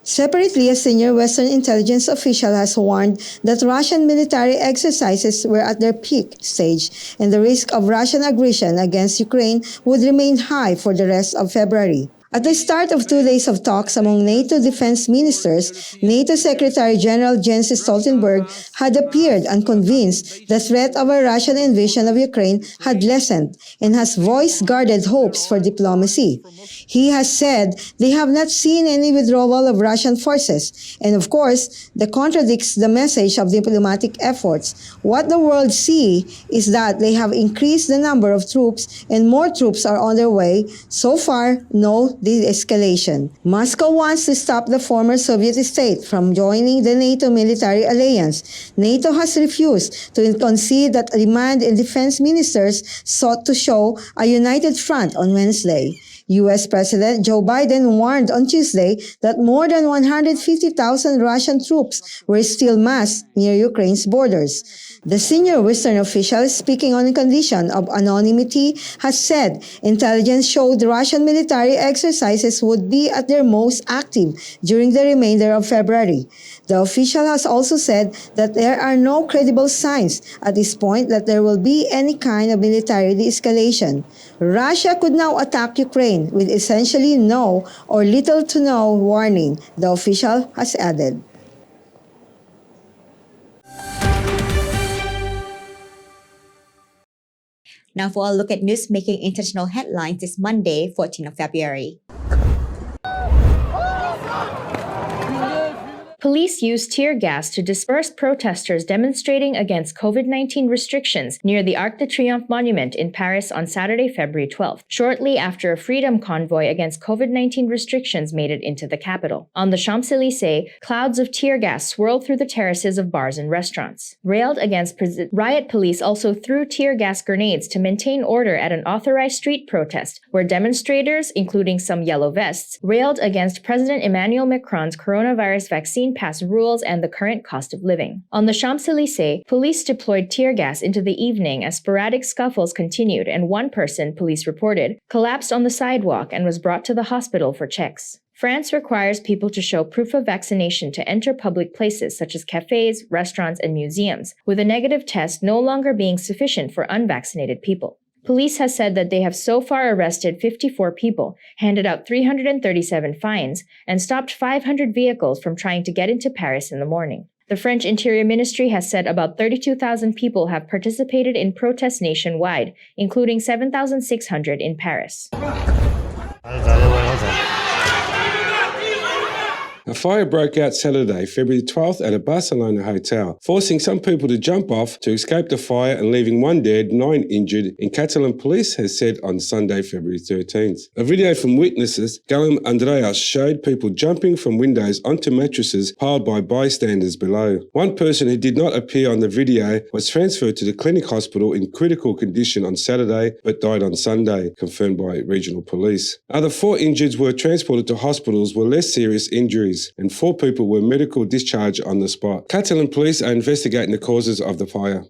Separately, a senior Western intelligence official has warned that Russian military exercises were at their peak stage and the risk of Russian aggression against Ukraine would remain high for the rest of February. At the start of 2 days of talks among NATO defense ministers, NATO Secretary General Jens Stoltenberg had appeared unconvinced the threat of a Russian invasion of Ukraine had lessened and has voiced guarded hopes for diplomacy. He has said they have not seen any withdrawal of Russian forces, and of course, that contradicts the message of diplomatic efforts. What the world see is that they have increased the number of troops and more troops are on their way. So far, no de-escalation. Moscow wants to stop the former Soviet state from joining the NATO military alliance. NATO has refused to concede that demand and defense ministers sought to show a united front on Wednesday. U.S. President Joe Biden warned on Tuesday that more than 150,000 Russian troops were still massed near Ukraine's borders. The senior Western official, speaking on the condition of anonymity, has said intelligence showed the Russian military exercises would be at their most active during the remainder of February. The official has also said that there are no credible signs at this point that there will be any kind of military de-escalation. Russia could now attack Ukraine with essentially no or little to no warning, the official has added. Now for a look at news making international headlines this Monday, 14th of February. Police used tear gas to disperse protesters demonstrating against COVID-19 restrictions near the Arc de Triomphe monument in Paris on Saturday, February 12th, shortly after a freedom convoy against COVID-19 restrictions made it into the capital. On the Champs-Élysées, clouds of tear gas swirled through the terraces of bars and restaurants. Railed against riot police also threw tear gas grenades to maintain order at an authorized street protest, where demonstrators, including some yellow vests, railed against President Emmanuel Macron's coronavirus vaccine pass rules and the current cost of living. On the Champs-Élysées, police deployed tear gas into the evening as sporadic scuffles continued and one person, police reported, collapsed on the sidewalk and was brought to the hospital for checks. France requires people to show proof of vaccination to enter public places such as cafes, restaurants, and museums, with a negative test no longer being sufficient for unvaccinated people. Police has said that they have so far arrested 54 people, handed out 337 fines, and stopped 500 vehicles from trying to get into Paris in the morning. The French Interior Ministry has said about 32,000 people have participated in protests nationwide, including 7,600 in Paris. A fire broke out Saturday, February 12th at a Barcelona hotel, forcing some people to jump off to escape the fire and leaving 1 dead, 9 injured, in Catalan police has said on Sunday, February 13th. A video from witnesses, Guillem Andreas, showed people jumping from windows onto mattresses piled by bystanders below. One person who did not appear on the video was transferred to the clinic hospital in critical condition on Saturday but died on Sunday, confirmed by regional police. Other 4 injured were transported to hospitals with less serious injuries, and 4 people were medical discharged on the spot. Catalan police are investigating the causes of the fire.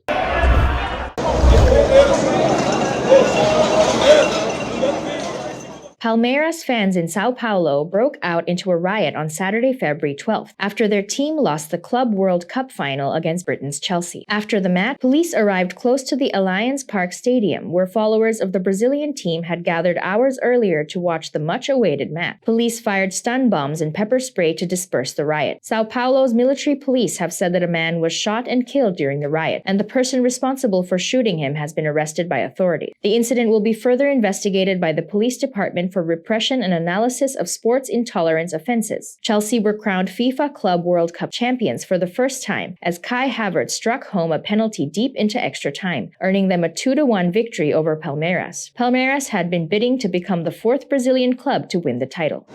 Palmeiras fans in Sao Paulo broke out into a riot on Saturday, February 12th, after their team lost the Club World Cup final against Britain's Chelsea. After the match, police arrived close to the Allianz Parque Stadium, where followers of the Brazilian team had gathered hours earlier to watch the much-awaited match. Police fired stun bombs and pepper spray to disperse the riot. Sao Paulo's military police have said that a man was shot and killed during the riot, and the person responsible for shooting him has been arrested by authorities. The incident will be further investigated by the police department for repression and analysis of sports intolerance offenses. Chelsea were crowned FIFA Club World Cup champions for the first time as Kai Havertz struck home a penalty deep into extra time, earning them a 2-1 victory over Palmeiras. Palmeiras had been bidding to become the fourth Brazilian club to win the title.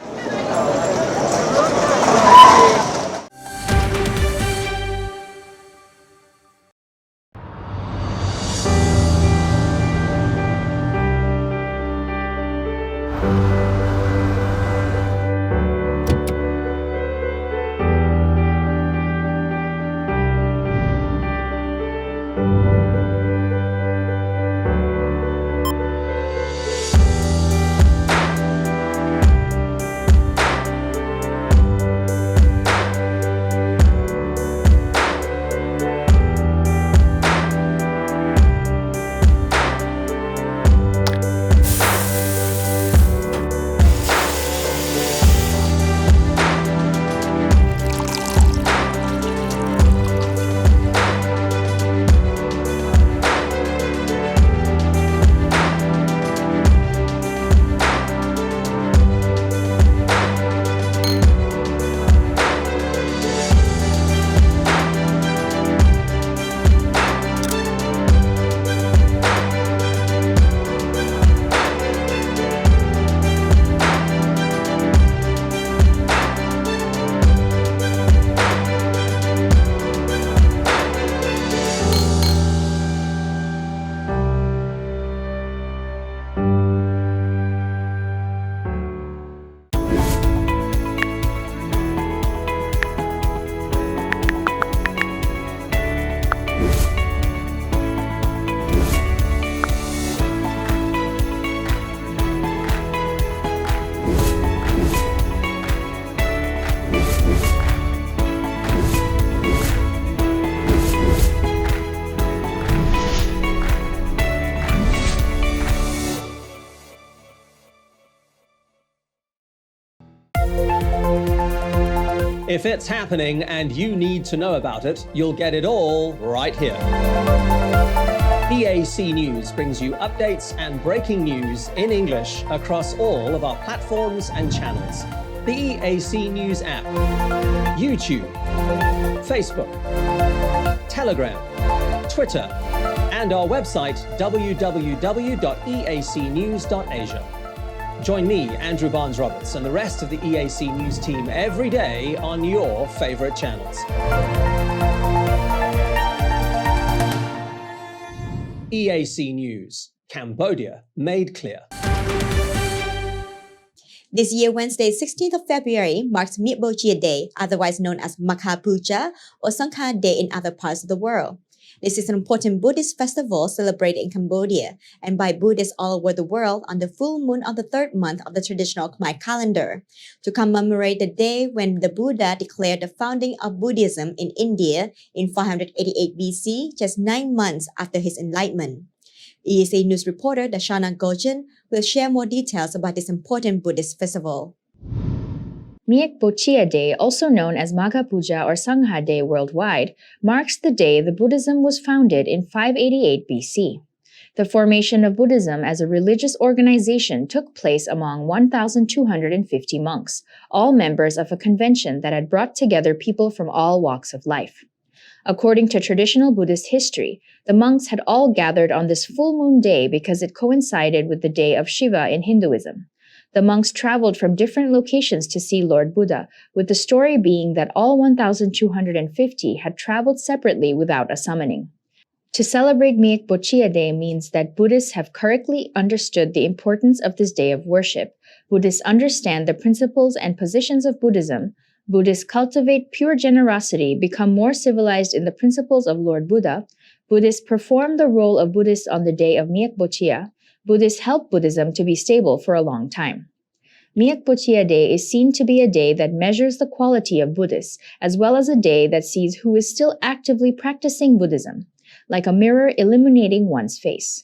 If it's happening and you need to know about it, you'll get it all right here. EAC News brings you updates and breaking news in English across all of our platforms and channels. The EAC News app, YouTube, Facebook, Telegram, Twitter, and our website www.eacnews.asia. Join me, Andrew Barnes-Roberts, and the rest of the EAC News team every day on your favorite channels. EAC News, Cambodia made clear. This year, Wednesday, 16th of February, marks Miek Bochia Day, otherwise known as Makha Puja or Sangha Day in other parts of the world. This is an important Buddhist festival celebrated in Cambodia and by Buddhists all over the world on the full moon of the third month of the traditional Khmer calendar, to commemorate the day when the Buddha declared the founding of Buddhism in India in 488 BC, just 9 months after his enlightenment. EAC News reporter Dashana Gojan will share more details about this important Buddhist festival. Miek Bochia Day, also known as Magha Puja or Sangha Day worldwide, marks the day the Buddhism was founded in 588 BC. The formation of Buddhism as a religious organization took place among 1,250 monks, all members of a convention that had brought together people from all walks of life. According to traditional Buddhist history, the monks had all gathered on this full moon day because it coincided with the day of Shiva in Hinduism. The monks traveled from different locations to see Lord Buddha, with the story being that all 1,250 had traveled separately without a summoning. To celebrate Miek Bochia Day means that Buddhists have correctly understood the importance of this day of worship. Buddhists understand the principles and positions of Buddhism. Buddhists cultivate pure generosity, become more civilized in the principles of Lord Buddha. Buddhists perform the role of Buddhists on the day of Miek Bochia. Buddhists help Buddhism to be stable for a long time. Miak Pochia Day is seen to be a day that measures the quality of Buddhists, as well as a day that sees who is still actively practicing Buddhism, like a mirror illuminating one's face.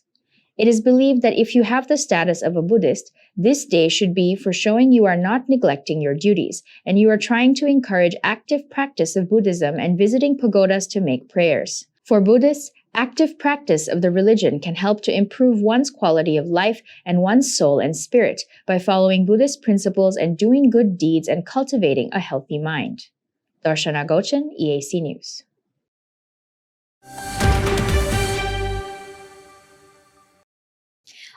It is believed that if you have the status of a Buddhist, this day should be for showing you are not neglecting your duties, and you are trying to encourage active practice of Buddhism and visiting pagodas to make prayers. For Buddhists, active practice of the religion can help to improve one's quality of life and one's soul and spirit by following Buddhist principles and doing good deeds and cultivating a healthy mind. Darshana Gochan, EAC News.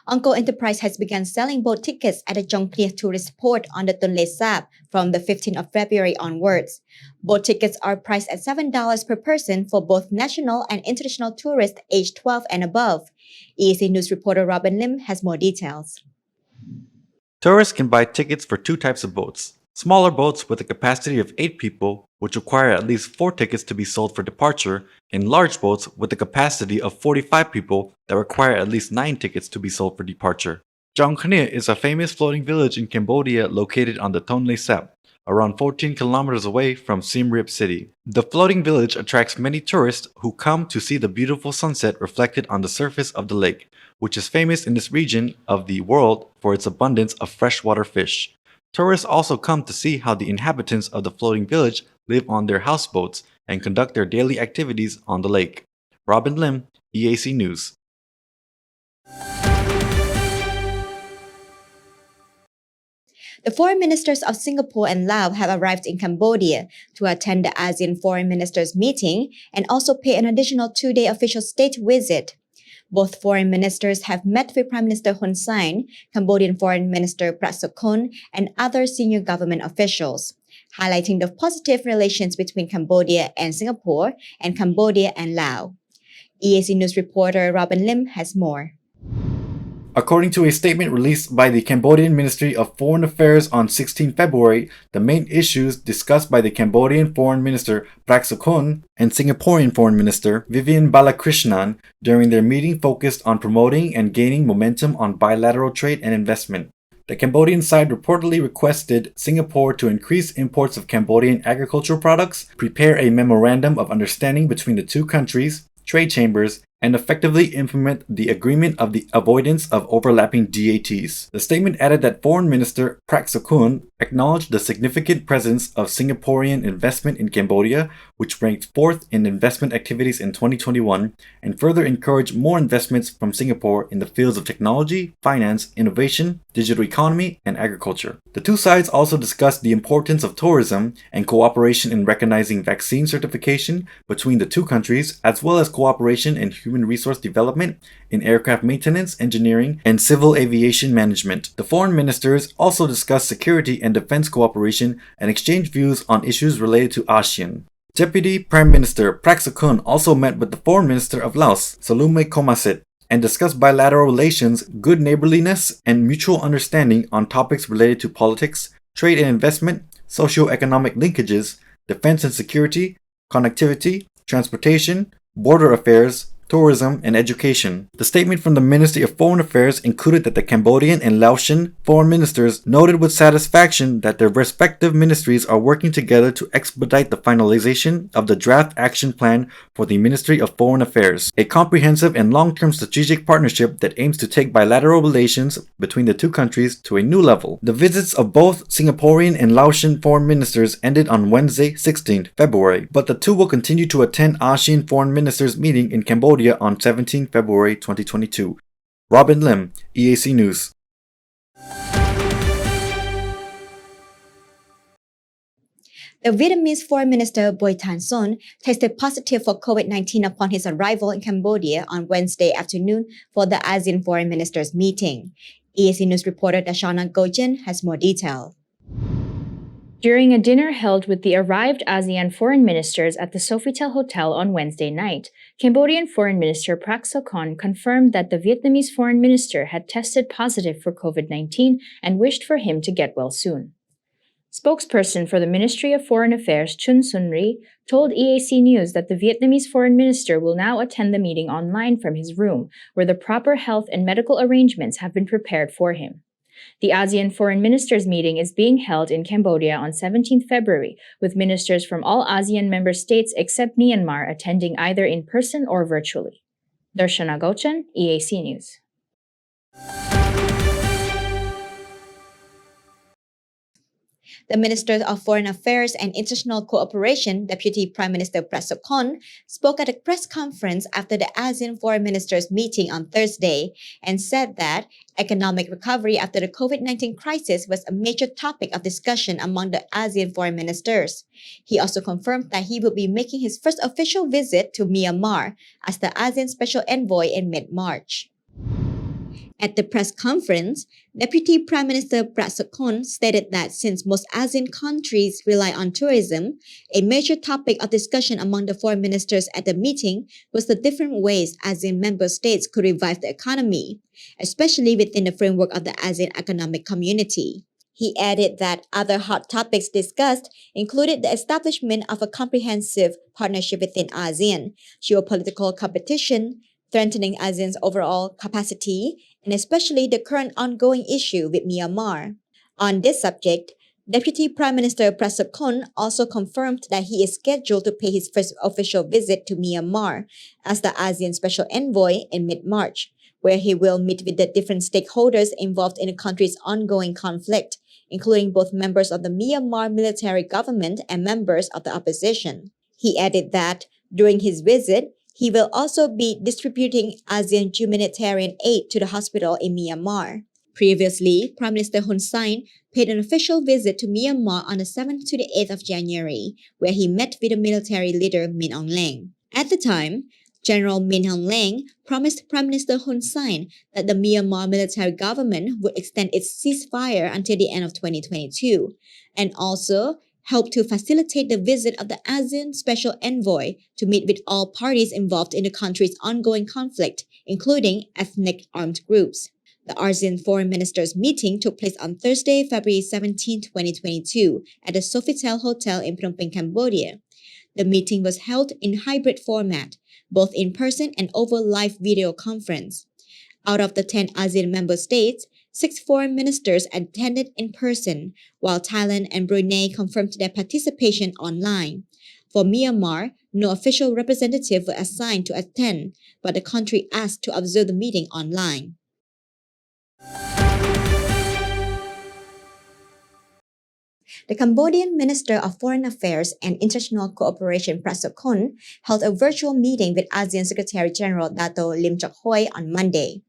Onco Enterprise has begun selling boat tickets at the Jongplia tourist port on the Tonle Sap from the 15th of February onwards. Boat tickets are priced at $7 per person for both national and international tourists aged 12 and above. EAC News reporter Robin Lim has more details. Tourists can buy tickets for two types of boats. Smaller boats with a capacity of 8 people, which require at least 4 tickets to be sold for departure, and large boats with a capacity of 45 people that require at least 9 tickets to be sold for departure. Jong Khmer is a famous floating village in Cambodia located on the Tonle Sap, around 14 kilometers away from Siem Reap City. The floating village attracts many tourists who come to see the beautiful sunset reflected on the surface of the lake, which is famous in this region of the world for its abundance of freshwater fish. Tourists also come to see how the inhabitants of the floating village live on their houseboats and conduct their daily activities on the lake. Robin Lim, EAC News. The foreign ministers of Singapore and Laos have arrived in Cambodia to attend the ASEAN Foreign Ministers meeting and also pay an additional 2-day official state visit. Both foreign ministers have met with Prime Minister Hun Sen, Cambodian Foreign Minister Prak Sokhonn, and other senior government officials, highlighting the positive relations between Cambodia and Singapore and Cambodia and Laos. EAC News reporter Robin Lim has more. According to a statement released by the Cambodian Ministry of Foreign Affairs on 16 February, the main issues discussed by the Cambodian Foreign Minister Prak Sokhonn and Singaporean Foreign Minister Vivian Balakrishnan during their meeting focused on promoting and gaining momentum on bilateral trade and investment. The Cambodian side reportedly requested Singapore to increase imports of Cambodian agricultural products, prepare a memorandum of understanding between the two countries, trade chambers, and effectively implement the agreement of the avoidance of overlapping DATs. The statement added that Foreign Minister Prak Sokhonn acknowledged the significant presence of Singaporean investment in Cambodia, which ranked 4th in investment activities in 2021, and further encouraged more investments from Singapore in the fields of technology, finance, innovation, digital economy, and agriculture. The two sides also discussed the importance of tourism and cooperation in recognizing vaccine certification between the two countries, as well as cooperation in human resource development, in aircraft maintenance, engineering, and civil aviation management. The foreign ministers also discussed security and defense cooperation and exchanged views on issues related to ASEAN. Deputy Prime Minister Prak Sokhonn also met with the Foreign Minister of Laos, Salume Komasit, and discussed bilateral relations, good neighborliness, and mutual understanding on topics related to politics, trade and investment, socio-economic linkages, defense and security, connectivity, transportation, border affairs, tourism, and education. The statement from the Ministry of Foreign Affairs included that the Cambodian and Laotian foreign ministers noted with satisfaction that their respective ministries are working together to expedite the finalization of the draft action plan for the Ministry of Foreign Affairs, a comprehensive and long-term strategic partnership that aims to take bilateral relations between the two countries to a new level. The visits of both Singaporean and Laotian foreign ministers ended on Wednesday, 16th February, but the two will continue to attend ASEAN Foreign Ministers meeting in Cambodia on 17 February 2022. Robin Lim, EAC News. The Vietnamese Foreign Minister Bui Thanh Son tested positive for COVID-19 upon his arrival in Cambodia on Wednesday afternoon for the ASEAN Foreign Ministers meeting. EAC News reporter Darshana Gochan has more detail. During a dinner held with the arrived ASEAN foreign ministers at the Sofitel Hotel on Wednesday night, Cambodian Foreign Minister Prak Sokhonn confirmed that the Vietnamese foreign minister had tested positive for COVID-19 and wished for him to get well soon. Spokesperson for the Ministry of Foreign Affairs Chun Sun Ri told EAC News that the Vietnamese foreign minister will now attend the meeting online from his room, where the proper health and medical arrangements have been prepared for him. The ASEAN Foreign Ministers meeting is being held in Cambodia on 17th February, with ministers from all ASEAN member states except Myanmar attending either in person or virtually. Darshana Gochan, EAC News. The Minister of Foreign Affairs and International Cooperation, Deputy Prime Minister Prak Sokhonn, spoke at a press conference after the ASEAN Foreign Ministers meeting on Thursday and said that economic recovery after the COVID-19 crisis was a major topic of discussion among the ASEAN foreign ministers. He also confirmed that he will be making his first official visit to Myanmar as the ASEAN Special Envoy in mid-March. At the press conference, Deputy Prime Minister Prak Sokhonn stated that since most ASEAN countries rely on tourism, a major topic of discussion among the foreign ministers at the meeting was the different ways ASEAN member states could revive the economy, especially within the framework of the ASEAN Economic Community. He added that other hot topics discussed included the establishment of a comprehensive partnership within ASEAN, geopolitical competition, strengthening ASEAN's overall capacity, and especially the current ongoing issue with Myanmar. On this subject, Deputy Prime Minister Prak Sokhonn also confirmed that he is scheduled to pay his first official visit to Myanmar as the ASEAN Special Envoy in mid-March, where he will meet with the different stakeholders involved in the country's ongoing conflict, including both members of the Myanmar military government and members of the opposition. He added that during his visit, he will also be distributing ASEAN humanitarian aid to the hospital in Myanmar. Previously, Prime Minister Hun Sen paid an official visit to Myanmar on the 7th to the 8th of January, where he met with the military leader Min Aung Hlaing. At the time, General Min Aung Hlaing promised Prime Minister Hun Sen that the Myanmar military government would extend its ceasefire until the end of 2022, and also helped to facilitate the visit of the ASEAN Special Envoy to meet with all parties involved in the country's ongoing conflict, including ethnic armed groups. The ASEAN Foreign Ministers meeting took place on Thursday, February 17, 2022, at the Sofitel Hotel in Phnom Penh, Cambodia. The meeting was held in hybrid format, both in person and over live video conference. Out of the 10 ASEAN member states, 6 foreign ministers attended in person, while Thailand and Brunei confirmed their participation online. For Myanmar, no official representative were assigned to attend, but the country asked to observe the meeting online. The Cambodian Minister of Foreign Affairs and International Cooperation Prak Sokhonn held a virtual meeting with ASEAN Secretary General Dato Lim Chok Hoi on Monday.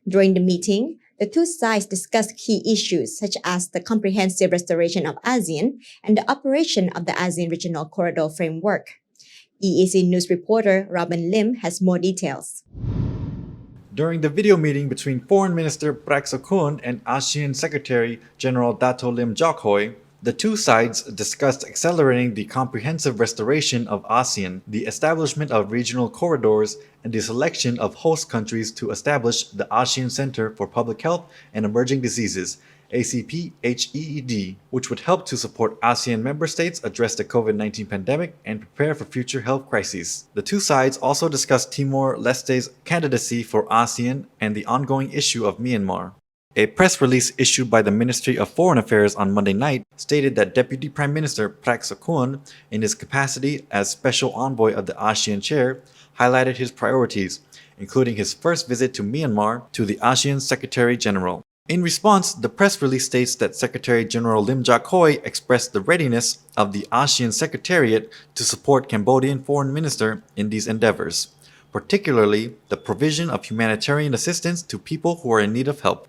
During the meeting, the two sides discussed key issues such as the comprehensive restoration of ASEAN and the operation of the ASEAN Regional Corridor Framework. EAC News reporter Robin Lim has more details. During the video meeting between Foreign Minister Prak Sokhonn and ASEAN Secretary General Dato Lim Chok Hoi, the two sides discussed accelerating the comprehensive restoration of ASEAN, the establishment of regional corridors, and the selection of host countries to establish the ASEAN Center for Public Health and Emerging Diseases, ACP-HEED, which would help to support ASEAN member states address the COVID-19 pandemic and prepare for future health crises. The two sides also discussed Timor-Leste's candidacy for ASEAN and the ongoing issue of Myanmar. A press release issued by the Ministry of Foreign Affairs on Monday night stated that Deputy Prime Minister Prak Sokhonn, in his capacity as Special Envoy of the ASEAN Chair, highlighted his priorities, including his first visit to Myanmar, to the ASEAN Secretary General. In response, the press release states that Secretary General Lim Chok Hoi expressed the readiness of the ASEAN Secretariat to support Cambodian Foreign Minister in these endeavors, particularly the provision of humanitarian assistance to people who are in need of help.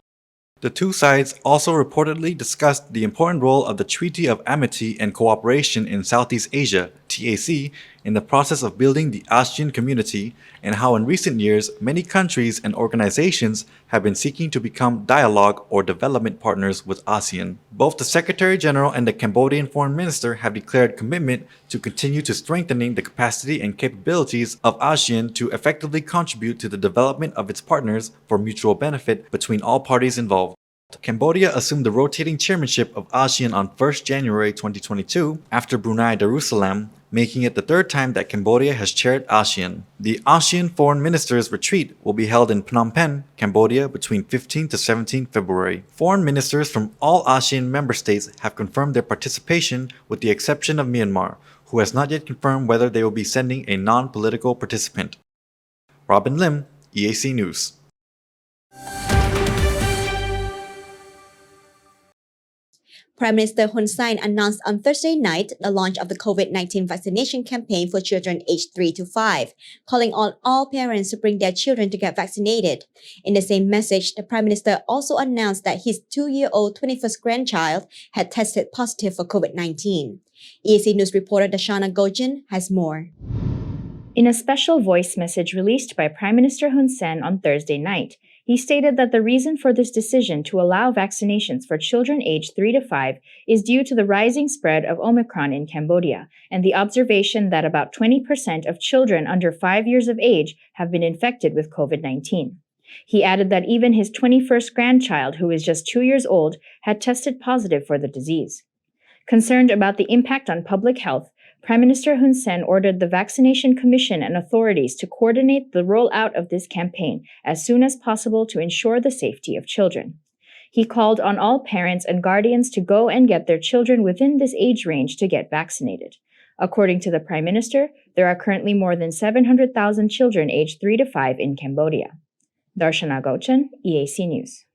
The two sides also reportedly discussed the important role of the Treaty of Amity and Cooperation in Southeast Asia, TAC, in the process of building the ASEAN community, and how in recent years many countries and organizations have been seeking to become dialogue or development partners with ASEAN. Both the Secretary General and the Cambodian Foreign Minister have declared commitment to continue to strengthening the capacity and capabilities of ASEAN to effectively contribute to the development of its partners for mutual benefit between all parties involved. Cambodia assumed the rotating chairmanship of ASEAN on 1st January 2022 after Brunei Darussalam, making it the third time that Cambodia has chaired ASEAN. The ASEAN Foreign Ministers Retreat will be held in Phnom Penh, Cambodia between 15 to 17 February. Foreign ministers from all ASEAN member states have confirmed their participation with the exception of Myanmar, who has not yet confirmed whether they will be sending a non-political participant. Robin Lim, EAC News. Prime Minister Hun Sen announced on Thursday night the launch of the COVID-19 vaccination campaign for children aged 3 to 5, calling on all parents to bring their children to get vaccinated. In the same message, the Prime Minister also announced that his 2-year-old 21st grandchild had tested positive for COVID-19. EAC News reporter Dashana Gojan has more. In a special voice message released by Prime Minister Hun Sen on Thursday night, he stated that the reason for this decision to allow vaccinations for children aged 3 to 5 is due to the rising spread of Omicron in Cambodia and the observation that about 20% of children under 5 years of age have been infected with COVID-19. He added that even his 21st grandchild, who is just 2 years old, had tested positive for the disease. Concerned about the impact on public health, Prime Minister Hun Sen ordered the Vaccination Commission and authorities to coordinate the rollout of this campaign as soon as possible to ensure the safety of children. He called on all parents and guardians to go and get their children within this age range to get vaccinated. According to the Prime Minister, there are currently more than 700,000 children aged 3 to 5 in Cambodia. Darshana Gochan, EAC News.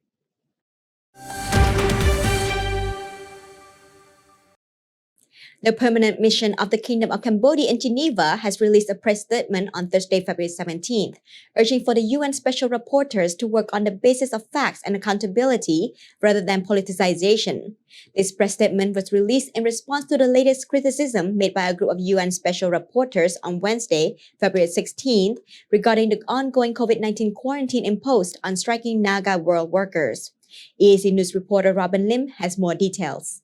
The permanent mission of the Kingdom of Cambodia in Geneva has released a press statement on Thursday, February 17th, urging for the UN special rapporteurs to work on the basis of facts and accountability rather than politicization. This press statement was released in response to the latest criticism made by a group of UN special rapporteurs on Wednesday, February 16th, regarding the ongoing COVID-19 quarantine imposed on striking Naga world workers. EAC News reporter Robin Lim has more details.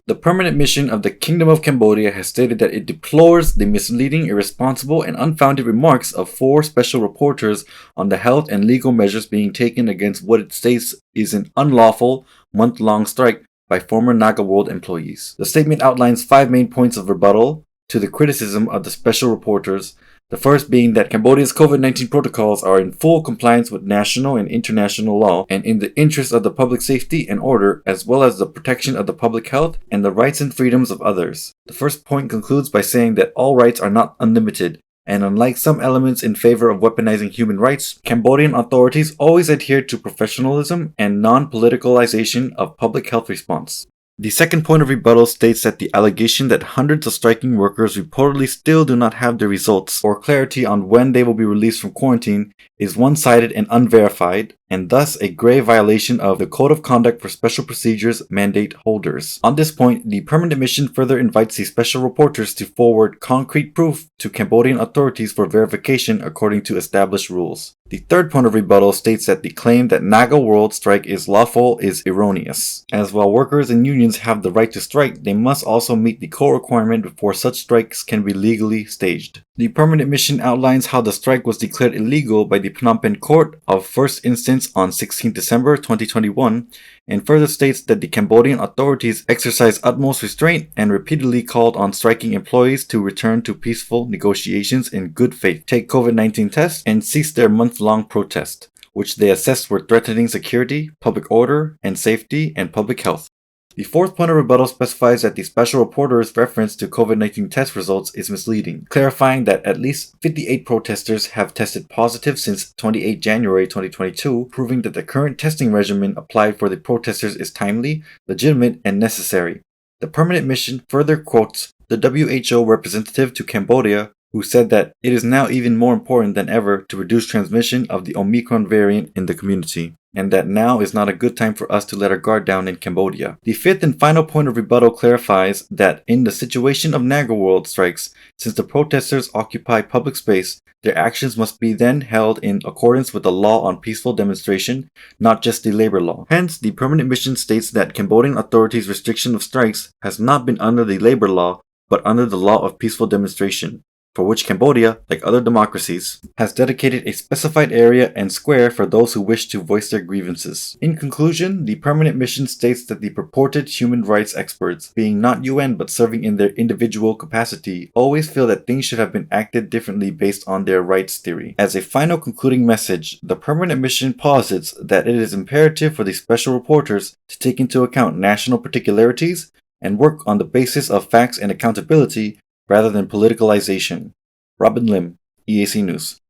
The permanent mission of the Kingdom of Cambodia has stated that it deplores the misleading, irresponsible, and unfounded remarks of 4 special reporters on the health and legal measures being taken against what it states is an unlawful, month-long strike by former Naga World employees. The statement outlines 5 main points of rebuttal to the criticism of the special reporters, the first being that Cambodia's COVID-19 protocols are in full compliance with national and international law and in the interest of the public safety and order, as well as the protection of the public health and the rights and freedoms of others. The first point concludes by saying that all rights are not unlimited, and unlike some elements in favor of weaponizing human rights, Cambodian authorities always adhere to professionalism and non-politicalization of public health response. The second point of rebuttal states that the allegation that hundreds of striking workers reportedly still do not have the results or clarity on when they will be released from quarantine is one-sided and unverified, and thus a grave violation of the Code of Conduct for Special Procedures mandate holders. On this point, the permanent mission further invites the special reporters to forward concrete proof to Cambodian authorities for verification according to established rules. The third point of rebuttal states that the claim that Naga World strike is lawful is erroneous, as while workers and unions have the right to strike, they must also meet the core requirement before such strikes can be legally staged. The permanent mission outlines how the strike was declared illegal by the Phnom Penh Court of First Instance on 16 December 2021, and further states that the Cambodian authorities exercised utmost restraint and repeatedly called on striking employees to return to peaceful negotiations in good faith, take COVID-19 tests, and cease their month-long protest, which they assessed were threatening security, public order and safety, and public health. The fourth point of rebuttal specifies that the special reporter's reference to COVID-19 test results is misleading, clarifying that at least 58 protesters have tested positive since 28 January 2022, proving that the current testing regimen applied for the protesters is timely, legitimate, and necessary. The permanent mission further quotes the WHO representative to Cambodia, who said that it is now even more important than ever to reduce transmission of the Omicron variant in the community, and that now is not a good time for us to let our guard down in Cambodia. The fifth and final point of rebuttal clarifies that in the situation of Naga World strikes, since the protesters occupy public space, their actions must be then held in accordance with the law on peaceful demonstration, not just the labor law. Hence, the permanent mission states that Cambodian authorities' restriction of strikes has not been under the labor law, but under the law of peaceful demonstration. for which Cambodia, like other democracies, has dedicated a specified area and square for those who wish to voice their grievances. In conclusion, the permanent mission states that the purported human rights experts, being not UN but serving in their individual capacity, always feel that things should have been acted differently based on their rights theory. As a final concluding message, the permanent mission posits that it is imperative for the special reporters to take into account national particularities and work on the basis of facts and accountability rather than politicalization. Robin Lim, EAC News.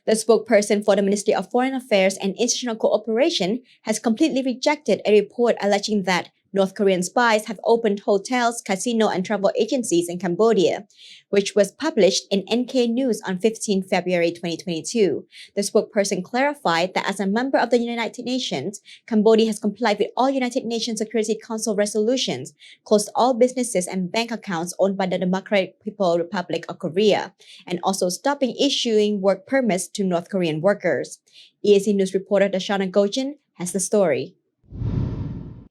The spokesperson for the Ministry of Foreign Affairs and International Cooperation has completely rejected a report alleging that North Korean spies have opened hotels, casino, and travel agencies in Cambodia, which was published in NK News on 15 February 2022. The spokesperson clarified that as a member of the United Nations, Cambodia has complied with all United Nations Security Council resolutions, closed all businesses and bank accounts owned by the Democratic People's Republic of Korea, and also stopping issuing work permits to North Korean workers. EAC News reporter Dashana Gojan has the story.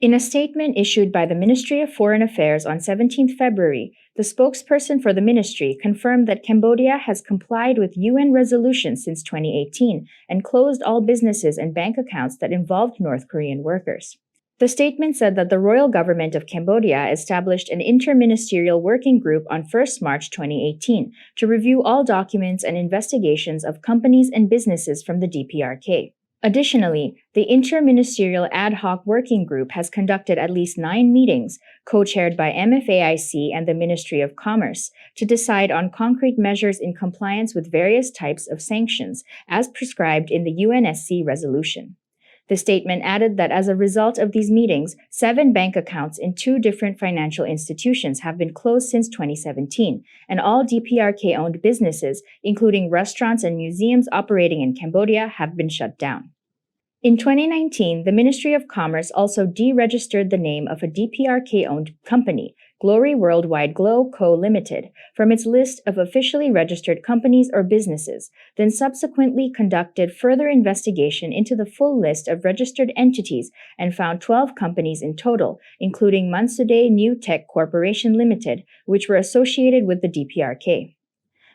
In a statement issued by the Ministry of Foreign Affairs on 17 February, the spokesperson for the ministry confirmed that Cambodia has complied with UN resolutions since 2018 and closed all businesses and bank accounts that involved North Korean workers. The statement said that the royal government of Cambodia established an interministerial working group on 1 March 2018 to review all documents and investigations of companies and businesses from the DPRK. Additionally, the Interministerial Ad Hoc Working Group has conducted at least 9 meetings, co-chaired by MFAIC and the Ministry of Commerce, to decide on concrete measures in compliance with various types of sanctions, as prescribed in the UNSC resolution. The statement added that as a result of these meetings, 7 bank accounts in 2 different financial institutions have been closed since 2017, and all DPRK-owned businesses, including restaurants and museums operating in Cambodia, have been shut down. In 2019, the Ministry of Commerce also deregistered the name of a DPRK-owned company, Glory Worldwide Glow Co. Limited, from its list of officially registered companies or businesses, then subsequently conducted further investigation into the full list of registered entities and found 12 companies in total, including Mansudae New Tech Corporation Limited, which were associated with the DPRK.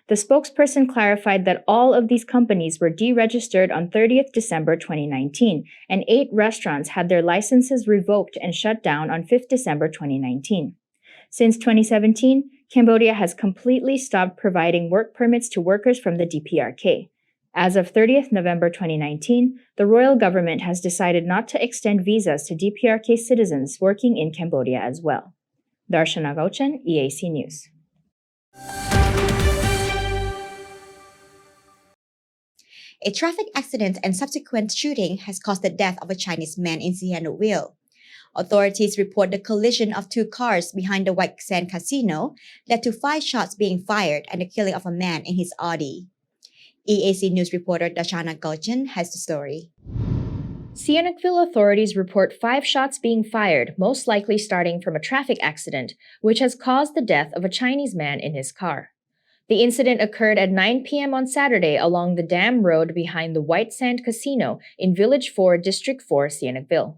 The spokesperson clarified that all of these companies were deregistered on 30th December 2019, and 8 restaurants had their licenses revoked and shut down on 5th December 2019. Since 2017, Cambodia has completely stopped providing work permits to workers from the DPRK. As of 30th November 2019, the royal government has decided not to extend visas to DPRK citizens working in Cambodia as well. Darshana Gauchan, EAC News. A traffic accident and subsequent shooting has caused the death of a Chinese man in Sihanoukville. Authorities report the collision of 2 cars behind the White Sand Casino led to 5 shots being fired and the killing of a man in his Audi. EAC News reporter Dashana Gojan has the story. Sihanoukville authorities report 5 shots being fired, most likely starting from a traffic accident, which has caused the death of a Chinese man in his car. The incident occurred at 9 p.m. on Saturday along the Dam Road behind the White Sand Casino in Village 4, District 4, Sihanoukville.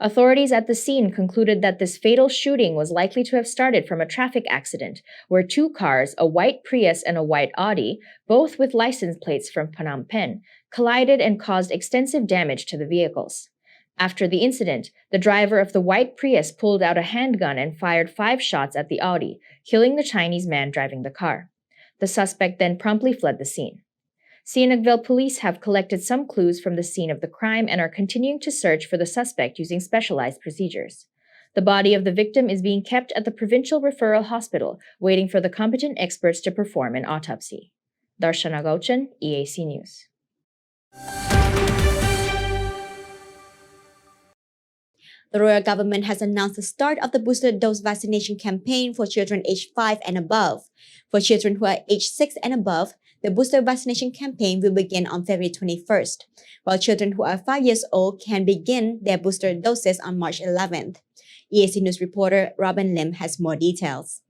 Authorities at the scene concluded that this fatal shooting was likely to have started from a traffic accident, where 2 cars, a white Prius and a white Audi, both with license plates from Phnom Penh, collided and caused extensive damage to the vehicles. After the incident, the driver of the white Prius pulled out a handgun and fired 5 shots at the Audi, killing the Chinese man driving the car. The suspect then promptly fled the scene. Sihanoukville police have collected some clues from the scene of the crime and are continuing to search for the suspect using specialized procedures. The body of the victim is being kept at the Provincial Referral Hospital, waiting for the competent experts to perform an autopsy. Darshana Gauchan, EAC News. The royal government has announced the start of the booster dose vaccination campaign for children aged 5 and above. For children who are aged 6 and above, the booster vaccination campaign will begin on February 21st, while children who are 5 years old can begin their booster doses on March 11th. EAC News reporter Robin Lim has more details.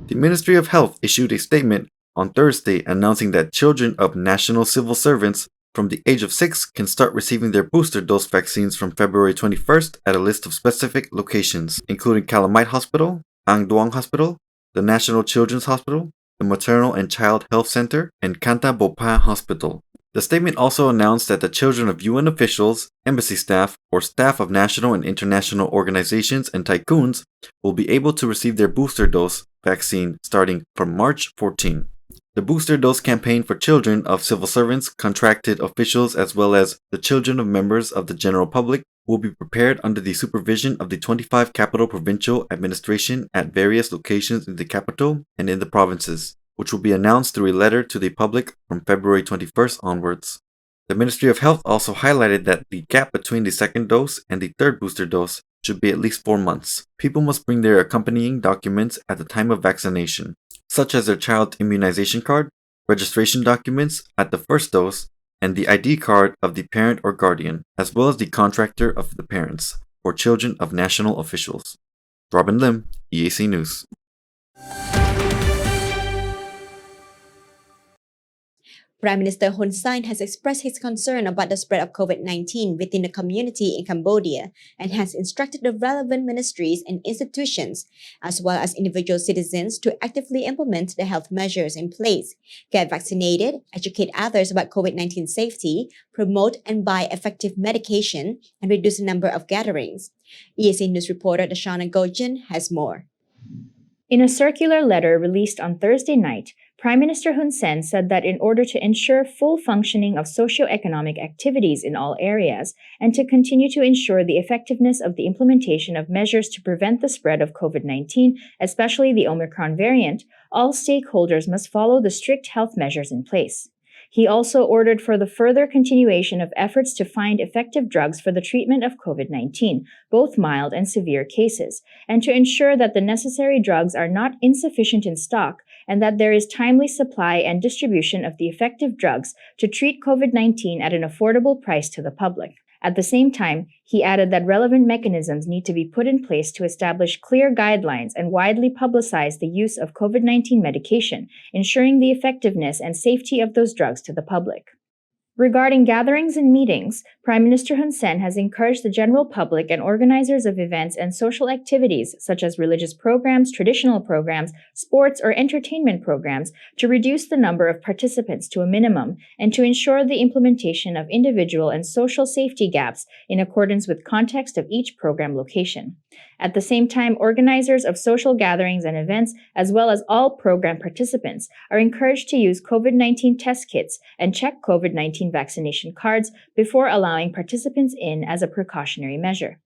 The Ministry of Health issued a statement on Thursday announcing that children of national civil servants from the age of 6 can start receiving their booster dose vaccines from February 21st at a list of specific locations, including Calamite Hospital, Ang Duang Hospital, the National Children's Hospital, the Maternal and Child Health Center, and Kanta Bopa Hospital. The statement also announced that the children of UN officials, embassy staff, or staff of national and international organizations and tycoons will be able to receive their booster dose vaccine starting from March 14. The booster dose campaign for children of civil servants, contracted officials, as well as the children of members of the general public will be prepared under the supervision of the 25 Capital Provincial Administration at various locations in the capital and in the provinces, which will be announced through a letter to the public from February 21st onwards. The Ministry of Health also highlighted that the gap between the second dose and the third booster dose should be at least 4 months. People must bring their accompanying documents at the time of vaccination, such as their child immunization card, registration documents at the first dose, and the ID card of the parent or guardian, as well as the contractor of the parents, for children of national officials. Robin Lim, EAC News. Prime Minister Hun Sen has expressed his concern about the spread of COVID-19 within the community in Cambodia and has instructed the relevant ministries and institutions, as well as individual citizens, to actively implement the health measures in place, get vaccinated, educate others about COVID-19 safety, promote and buy effective medication, and reduce the number of gatherings. EAC News reporter Dashana Gojan has more. In a circular letter released on Thursday night, Prime Minister Hun Sen said that in order to ensure full functioning of socio-economic activities in all areas and to continue to ensure the effectiveness of the implementation of measures to prevent the spread of COVID-19, especially the Omicron variant, all stakeholders must follow the strict health measures in place. He also ordered for the further continuation of efforts to find effective drugs for the treatment of COVID-19, both mild and severe cases, and to ensure that the necessary drugs are not insufficient in stock and that there is timely supply and distribution of the effective drugs to treat COVID-19 at an affordable price to the public. At the same time, he added that relevant mechanisms need to be put in place to establish clear guidelines and widely publicize the use of COVID-19 medication, ensuring the effectiveness and safety of those drugs to the public. Regarding gatherings and meetings, Prime Minister Hun Sen has encouraged the general public and organizers of events and social activities such as religious programs, traditional programs, sports, or entertainment programs to reduce the number of participants to a minimum and to ensure the implementation of individual and social safety gaps in accordance with context of each program location. At the same time, organizers of social gatherings and events, as well as all program participants, are encouraged to use COVID-19 test kits and check COVID-19 vaccination cards before allowing participants in as a precautionary measure.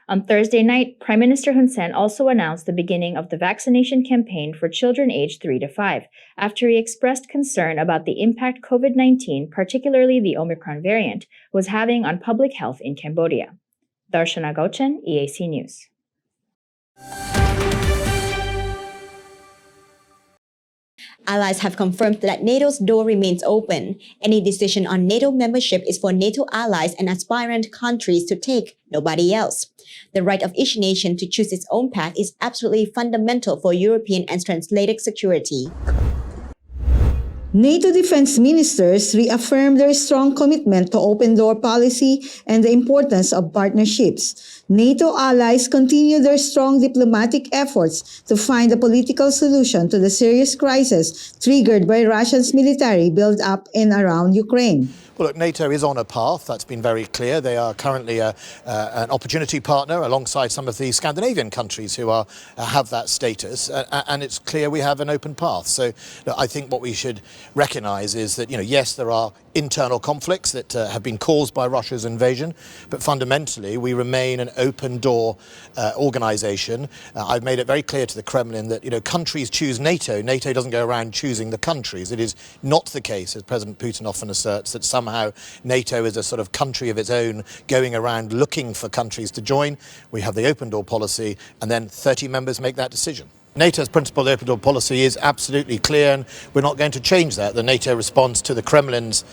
On Thursday night, Prime Minister Hun Sen also announced the beginning of the vaccination campaign for children aged 3 to 5, after he expressed concern about the impact COVID-19, particularly the Omicron variant, was having on public health in Cambodia. Darshana Gauchen, EAC News. Allies have confirmed that NATO's door remains open. Any decision on NATO membership is for NATO allies and aspirant countries to take, nobody else. The right of each nation to choose its own path is absolutely fundamental for European and transatlantic security. NATO defense ministers reaffirmed their strong commitment to open-door policy and the importance of partnerships. NATO allies continue their strong diplomatic efforts to find a political solution to the serious crisis triggered by Russia's military build-up in around Ukraine. Well, look, NATO is on a path. That's been very clear. They are currently an opportunity partner alongside some of the Scandinavian countries who have that status. And it's clear we have an open path. So look, I think what we should recognise is that, yes, there are internal conflicts that have been caused by Russia's invasion, but fundamentally we remain an open door organisation. I've made it very clear to the Kremlin that, countries choose NATO. NATO doesn't go around choosing the countries. It is not the case, as President Putin often asserts, that somehow NATO is a sort of country of its own going around looking for countries to join. We have the open door policy, and then 30 members make that decision. NATO's principled open door policy is absolutely clear, and we're not going to change that. The NATO responds to the Kremlin's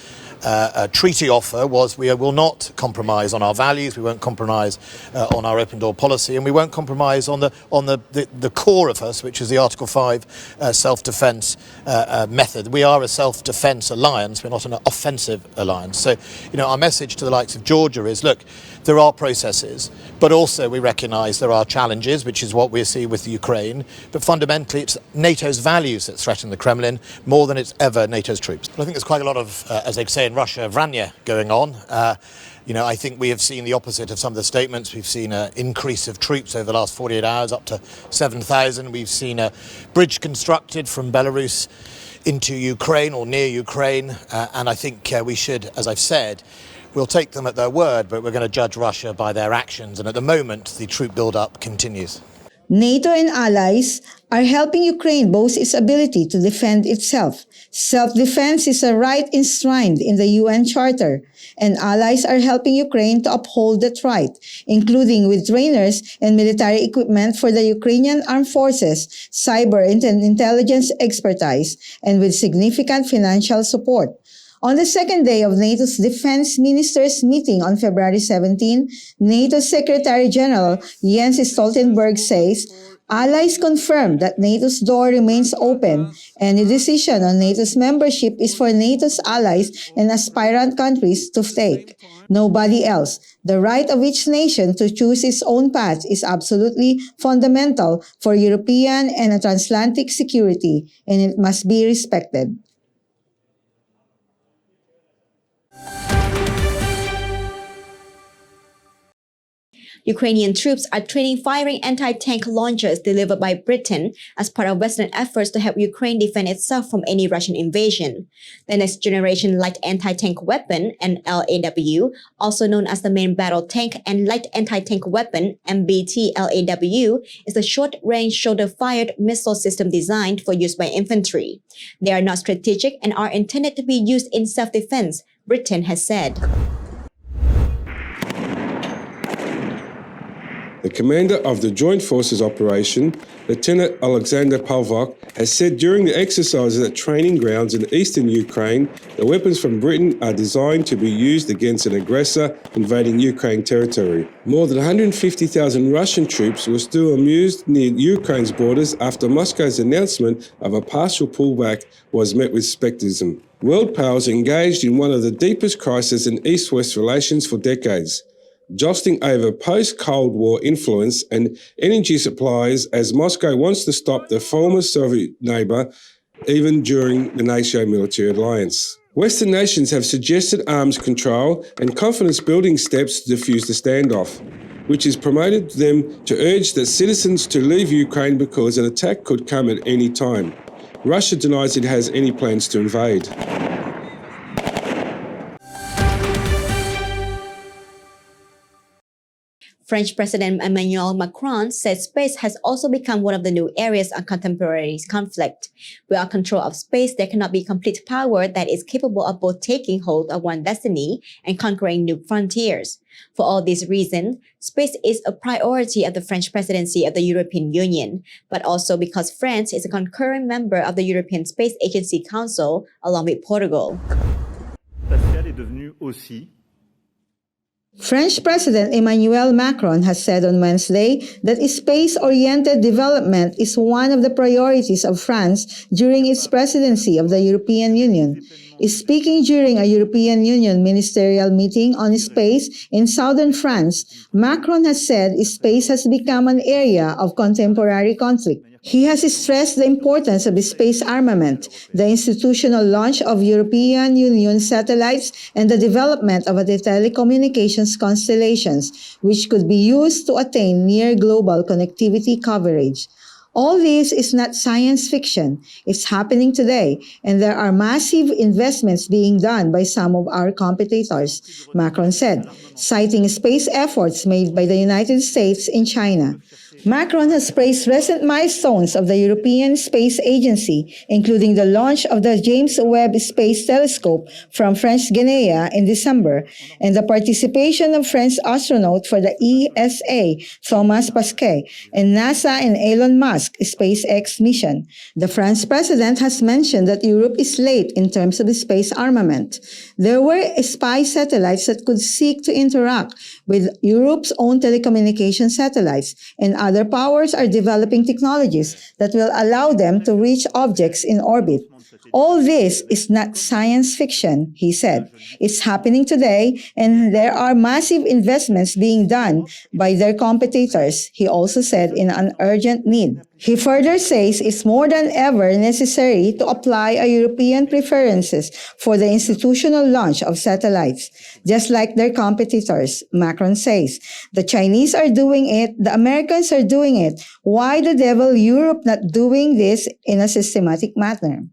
treaty offer was we will not compromise on our values, we won't compromise on our open door policy, and we won't compromise on the core of us, which is the Article 5 self-defence method. We are a self-defence alliance, we're not an offensive alliance. So, our message to the likes of Georgia is, look, there are processes, but also we recognise there are challenges, which is what we see with Ukraine, but fundamentally it's NATO's values that threaten the Kremlin more than it's ever NATO's troops. But I think there's quite a lot of, as they say in Russia, vranya going on. I think we have seen the opposite of some of the statements. We've seen an increase of troops over the last 48 hours, up to 7,000. We've seen a bridge constructed from Belarus into Ukraine or near Ukraine. And I think we should, as I've said, we'll take them at their word, but we're going to judge Russia by their actions. And at the moment, the troop build-up continues. NATO and allies are helping Ukraine boast its ability to defend itself. Self-defense is a right enshrined in the UN Charter, and allies are helping Ukraine to uphold that right, including with trainers and military equipment for the Ukrainian armed forces, cyber and intelligence expertise, and with significant financial support. On the second day of NATO's defense ministers' meeting on February 17, NATO Secretary General Jens Stoltenberg says, allies confirm that NATO's door remains open. Any decision on NATO's membership is for NATO's allies and aspirant countries to take. Nobody else. The right of each nation to choose its own path is absolutely fundamental for European and transatlantic security, and it must be respected. Ukrainian troops are training firing anti-tank launchers delivered by Britain as part of Western efforts to help Ukraine defend itself from any Russian invasion. The Next Generation Light Anti-Tank Weapon, NLAW, also known as the Main Battle Tank and Light Anti-Tank Weapon, MBT-LAW, is a short-range shoulder-fired missile system designed for use by infantry. They are not strategic and are intended to be used in self-defense, Britain has said. The commander of the Joint Forces Operation, Lieutenant Alexander Pavlov, has said during the exercises at training grounds in eastern Ukraine, the weapons from Britain are designed to be used against an aggressor invading Ukraine territory. More than 150,000 Russian troops were still amused near Ukraine's borders after Moscow's announcement of a partial pullback was met with skepticism. World powers engaged in one of the deepest crises in East-West relations for decades, jostling over post-Cold War influence and energy supplies as Moscow wants to stop the former Soviet neighbour even during the NATO military alliance. Western nations have suggested arms control and confidence-building steps to defuse the standoff, which has promoted them to urge the citizens to leave Ukraine because an attack could come at any time. Russia denies it has any plans to invade. French President Emmanuel Macron said space has also become one of the new areas of contemporary conflict. Without control of space, there cannot be complete power that is capable of both taking hold of one destiny and conquering new frontiers. For all these reasons, space is a priority of the French presidency of the European Union, but also because France is a concurrent member of the European Space Agency Council, along with Portugal. French President Emmanuel Macron has said on Wednesday that space-oriented development is one of the priorities of France during its presidency of the European Union. Speaking during a European Union ministerial meeting on space in southern France, Macron has said space has become an area of contemporary conflict. He has stressed the importance of space armament, the institutional launch of European Union satellites, and the development of telecommunications constellations, which could be used to attain near global connectivity coverage. All this is not science fiction. It's happening today, and there are massive investments being done by some of our competitors, Macron said, citing space efforts made by the United States and China. Macron has praised recent milestones of the European Space Agency, including the launch of the James Webb Space Telescope from French Guiana in December, and the participation of French astronauts for the ESA, Thomas Pesquet, and NASA and Elon Musk SpaceX mission. The French president has mentioned that Europe is late in terms of space armament. There were spy satellites that could seek to interact with Europe's own telecommunication satellites, and other powers are developing technologies that will allow them to reach objects in orbit. All this is not science fiction, he said. It's happening today, and there are massive investments being done by their competitors, he also said, in an urgent need. He further says it's more than ever necessary to apply a European preferences for the institutional launch of satellites, just like their competitors, Macron says. The Chinese are doing it, the Americans are doing it. Why the devil Europe not doing this in a systematic manner?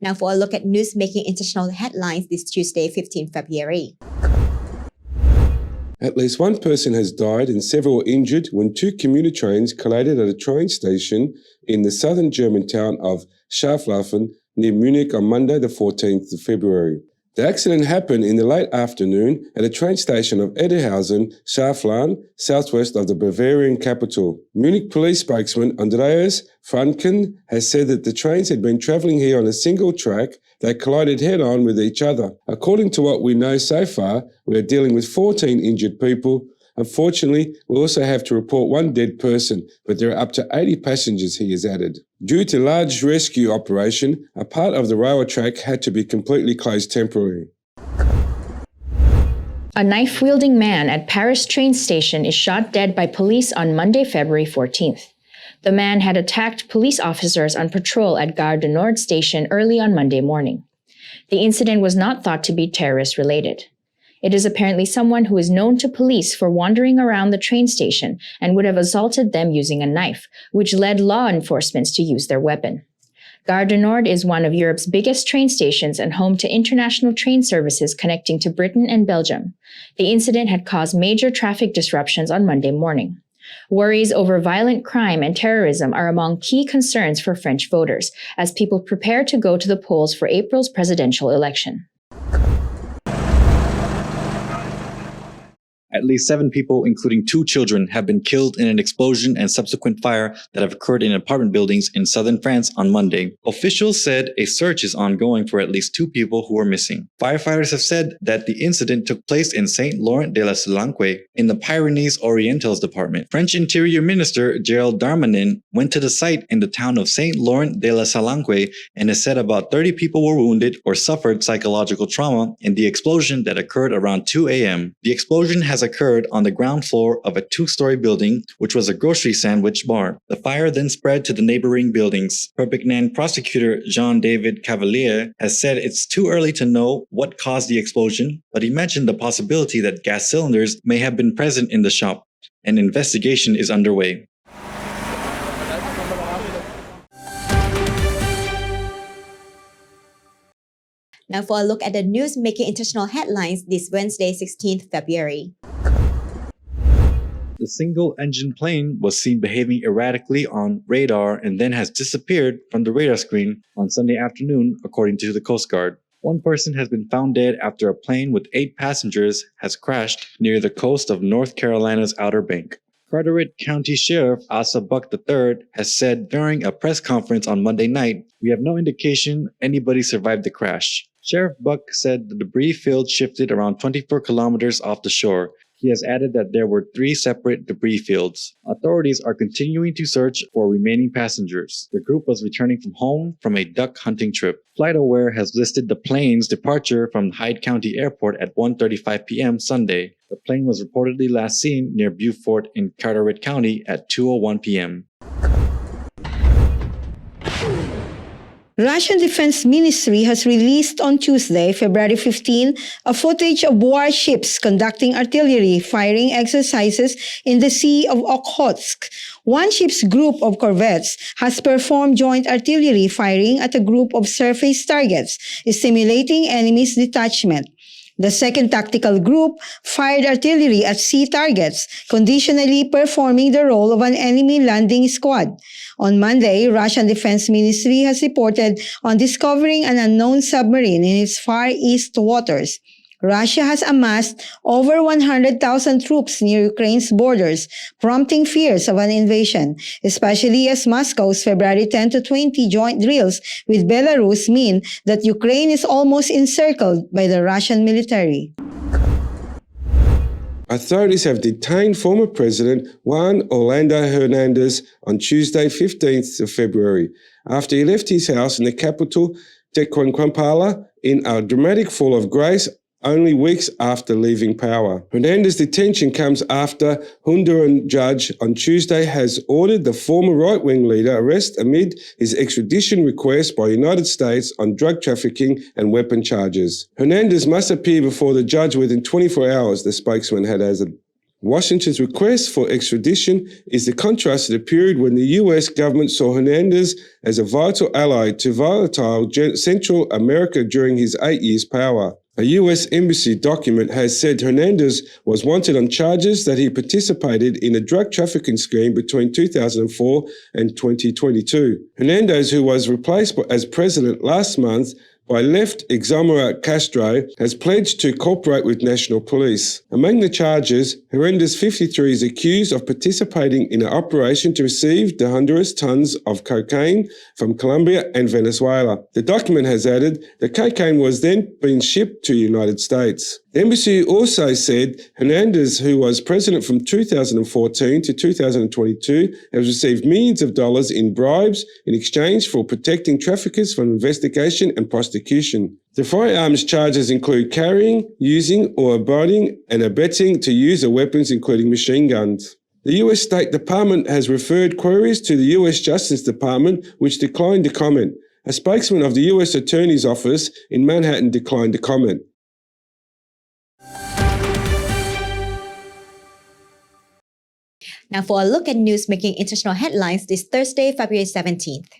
Now for a look at news making international headlines this Tuesday, 15 February. At least one person has died and several injured when two commuter trains collided at a train station in the southern German town of Schafflafen near Munich on Monday, the 14th of February. The accident happened in the late afternoon at a train station of Edehausen, Schafflan, southwest of the Bavarian capital. Munich police spokesman Andreas Franken has said that the trains had been travelling here on a single track that collided head-on with each other. According to what we know so far, we are dealing with 14 injured people. Unfortunately, we also have to report one dead person, but there are up to 80 passengers, he has added. Due to large rescue operation, a part of the railway track had to be completely closed temporarily. A knife-wielding man at Paris train station is shot dead by police on Monday, February 14th. The man had attacked police officers on patrol at Gare du Nord station early on Monday morning. The incident was not thought to be terrorist-related. It is apparently someone who is known to police for wandering around the train station and would have assaulted them using a knife, which led law enforcement to use their weapon. Gare du Nord is one of Europe's biggest train stations and home to international train services connecting to Britain and Belgium. The incident had caused major traffic disruptions on Monday morning. Worries over violent crime and terrorism are among key concerns for French voters as people prepare to go to the polls for April's presidential election. At least 7 people, including 2 children, have been killed in an explosion and subsequent fire that have occurred in apartment buildings in southern France on Monday. Officials said a search is ongoing for at least 2 people who are missing. Firefighters have said that the incident took place in Saint-Laurent-de-la-Salanque in the Pyrenees Orientals department. French Interior Minister Gérald Darmanin went to the site in the town of Saint-Laurent-de-la-Salanque and has said about 30 people were wounded or suffered psychological trauma in the explosion that occurred around 2 a.m. The explosion has occurred on the ground floor of a 2-story building, which was a grocery sandwich bar. The fire then spread to the neighboring buildings. Perpignan prosecutor Jean-David Cavalier has said it's too early to know what caused the explosion, but he mentioned the possibility that gas cylinders may have been present in the shop. An investigation is underway. Now for a look at the news making international headlines this Wednesday, 16th February. The single-engine plane was seen behaving erratically on radar and then has disappeared from the radar screen on Sunday afternoon, according to the Coast Guard. One person has been found dead after a plane with 8 passengers has crashed near the coast of North Carolina's Outer Banks. Carteret County Sheriff Asa Buck III has said during a press conference on Monday night, "We have no indication anybody survived the crash." Sheriff Buck said the debris field shifted around 24 kilometers off the shore. He has added that there were 3 separate debris fields. Authorities are continuing to search for remaining passengers. The group was returning from home from a duck hunting trip. FlightAware has listed the plane's departure from Hyde County Airport at 1:35 p.m. Sunday. The plane was reportedly last seen near Beaufort in Carteret County at 2:01 p.m. Russian Defense Ministry has released on Tuesday, February 15, a footage of warships conducting artillery firing exercises in the Sea of Okhotsk. One ship's group of corvettes has performed joint artillery firing at a group of surface targets, stimulating enemy's detachment. The second tactical group fired artillery at sea targets, conditionally performing the role of an enemy landing squad. On Monday, Russian Defense Ministry has reported on discovering an unknown submarine in its Far East waters. Russia has amassed over 100,000 troops near Ukraine's borders, prompting fears of an invasion, especially as Moscow's February 10 to 20 joint drills with Belarus mean that Ukraine is almost encircled by the Russian military. Authorities have detained former President Juan Orlando Hernandez on Tuesday, 15th of February, after he left his house in the capital, Tequanquampala, in a dramatic fall of grace only weeks after leaving power. Hernandez's detention comes after Honduran judge on Tuesday has ordered the former right-wing leader arrest amid his extradition request by the United States on drug trafficking and weapon charges. Hernandez must appear before the judge within 24 hours, the spokesman had added. Washington's request for extradition is the contrast to the period when the US government saw Hernandez as a vital ally to volatile Central America during his 8 years' power. A U.S. Embassy document has said Hernandez was wanted on charges that he participated in a drug trafficking scheme between 2004 and 2022. Hernandez, who was replaced as president last month by left Xiomara Castro, has pledged to cooperate with national police. Among the charges, Hernandez, 53, is accused of participating in an operation to receive the Honduras tons of cocaine from Colombia and Venezuela. The document has added the cocaine was then being shipped to the United States. The embassy also said Hernandez, who was president from 2014 to 2022, has received millions of dollars in bribes in exchange for protecting traffickers from investigation and prosecution. The firearms charges include carrying, using, or abiding and abetting to use of weapons, including machine guns. The U.S. State Department has referred queries to the U.S. Justice Department, which declined to comment. A spokesman of the U.S. Attorney's Office in Manhattan declined to comment. Now for a look at news making international headlines this Thursday, February 17th.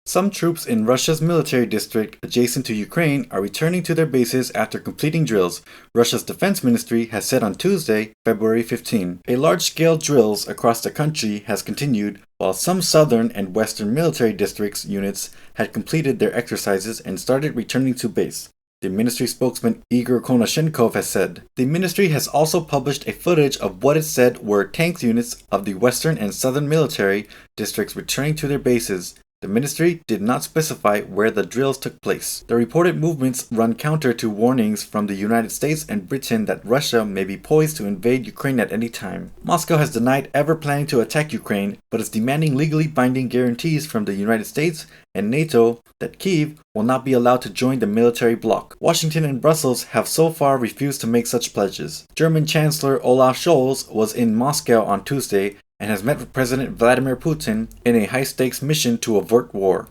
Some troops in Russia's military district adjacent to Ukraine are returning to their bases after completing drills, Russia's defense ministry has said on Tuesday, February 15. A large-scale drills across the country has continued, while some southern and western military districts units had completed their exercises and started returning to base. The ministry spokesman Igor Konashenkov has said. The ministry has also published a footage of what it said were tank units of the western and southern military districts returning to their bases. The ministry did not specify where the drills took place. The reported movements run counter to warnings from the United States and Britain that Russia may be poised to invade Ukraine at any time. Moscow has denied ever planning to attack Ukraine, but is demanding legally binding guarantees from the United States and NATO that Kyiv will not be allowed to join the military bloc. Washington and Brussels have so far refused to make such pledges. German Chancellor Olaf Scholz was in Moscow on Tuesday and has met with President Vladimir Putin in a high-stakes mission to avert war.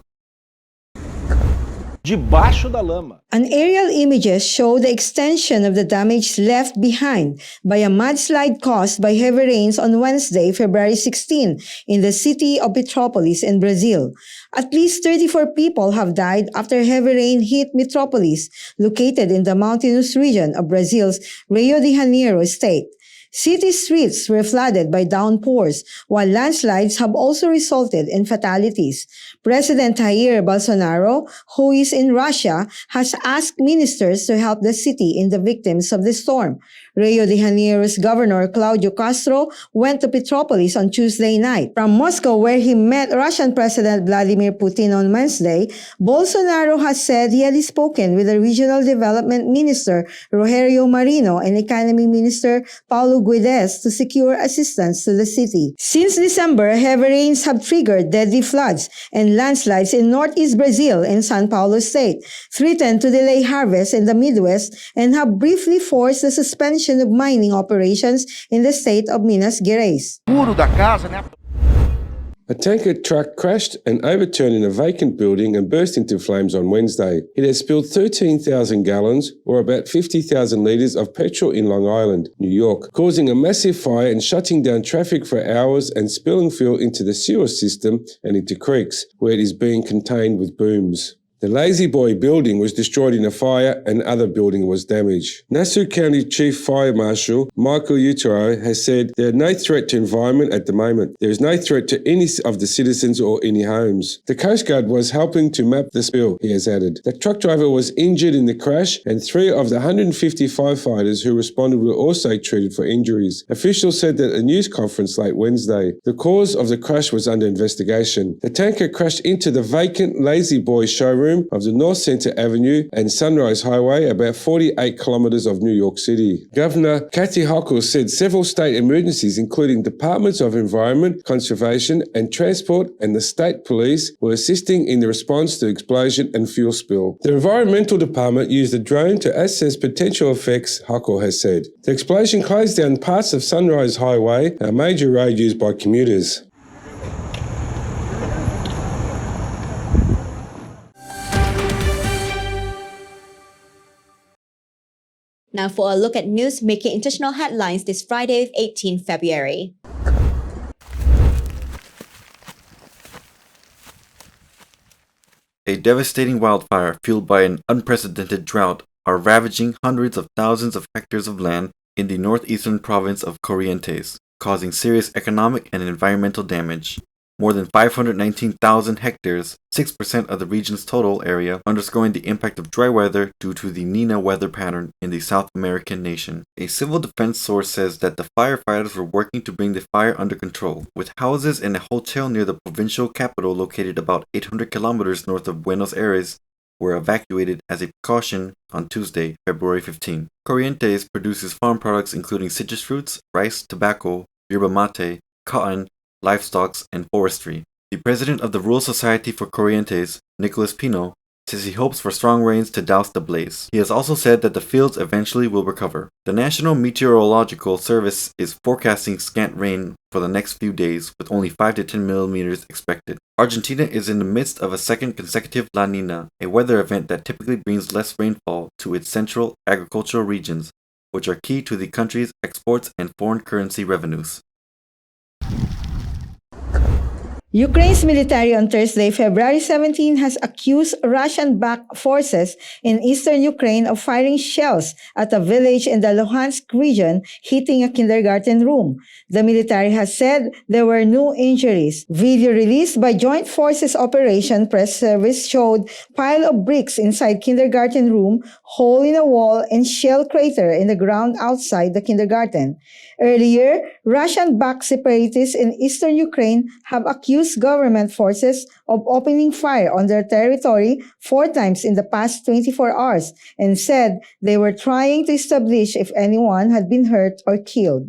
Debaixo da lama. An aerial images show the extension of the damage left behind by a mudslide caused by heavy rains on Wednesday, February 16, in the city of Petropolis in Brazil. At least 34 people have died after heavy rain hit Metropolis, located in the mountainous region of Brazil's Rio de Janeiro state. City streets were flooded by downpours, while landslides have also resulted in fatalities. President Jair Bolsonaro, who is in Russia, has asked ministers to help the city in the victims of the storm. Rio de Janeiro's Governor Claudio Castro went to Petropolis on Tuesday night. From Moscow, where he met Russian President Vladimir Putin on Wednesday, Bolsonaro has said he had spoken with the Regional Development Minister Rogerio Marino and Economy Minister Paulo Guedes to secure assistance to the city. Since December, heavy rains have triggered deadly floods and landslides in northeast Brazil and São Paulo state, threatened to delay harvests in the Midwest, and have briefly forced the suspension of mining operations in the state of Minas Gerais. A tanker truck crashed and overturned in a vacant building and burst into flames on Wednesday. It has spilled 13,000 gallons, or about 50,000 litres of petrol in Long Island, New York, causing a massive fire and shutting down traffic for hours and spilling fuel into the sewer system and into creeks, where it is being contained with booms. The Lazy Boy building was destroyed in a fire and other building was damaged. Nassau County Chief Fire Marshal Michael Utero has said there is no threat to environment at the moment. There is no threat to any of the citizens or any homes. The Coast Guard was helping to map the spill, he has added. The truck driver was injured in the crash and 3 of the 150 firefighters who responded were also treated for injuries. Officials said at a news conference late Wednesday. The cause of the crash was under investigation. The tanker crashed into the vacant Lazy Boy showroom of the North Centre Avenue and Sunrise Highway, about 48 kilometres of New York City. Governor Kathy Hochul said several state emergencies, including Departments of Environment, Conservation and Transport and the state police, were assisting in the response to the explosion and fuel spill. The Environmental Department used a drone to assess potential effects, Hochul has said. The explosion closed down parts of Sunrise Highway, a major road used by commuters. Now for a look at news making international headlines this Friday, 18 February. A devastating wildfire fueled by an unprecedented drought are ravaging hundreds of thousands of hectares of land in the northeastern province of Corrientes, causing serious economic and environmental damage. More than 519,000 hectares, 6% of the region's total area, underscoring the impact of dry weather due to the Nina weather pattern in the South American nation. A civil defense source says that the firefighters were working to bring the fire under control, with houses and a hotel near the provincial capital located about 800 kilometers north of Buenos Aires were evacuated as a precaution on Tuesday, February 15. Corrientes produces farm products including citrus fruits, rice, tobacco, yerba mate, cotton, livestock, and forestry. The president of the Rural Society for Corrientes, Nicolas Pino, says he hopes for strong rains to douse the blaze. He has also said that the fields eventually will recover. The National Meteorological Service is forecasting scant rain for the next few days, with only 5 to 10 millimeters expected. Argentina is in the midst of a second consecutive La Nina, a weather event that typically brings less rainfall to its central agricultural regions, which are key to the country's exports and foreign currency revenues. Ukraine's military on Thursday, February 17, has accused Russian-backed forces in eastern Ukraine of firing shells at a village in the Luhansk region, hitting a kindergarten room. The military has said there were no injuries. Video released by Joint Forces Operation Press Service showed pile of bricks inside kindergarten room, hole in a wall, and shell crater in the ground outside the kindergarten. Earlier, Russian-backed separatists in eastern Ukraine have accused government forces of opening fire on their territory 4 times in the past 24 hours and said they were trying to establish if anyone had been hurt or killed.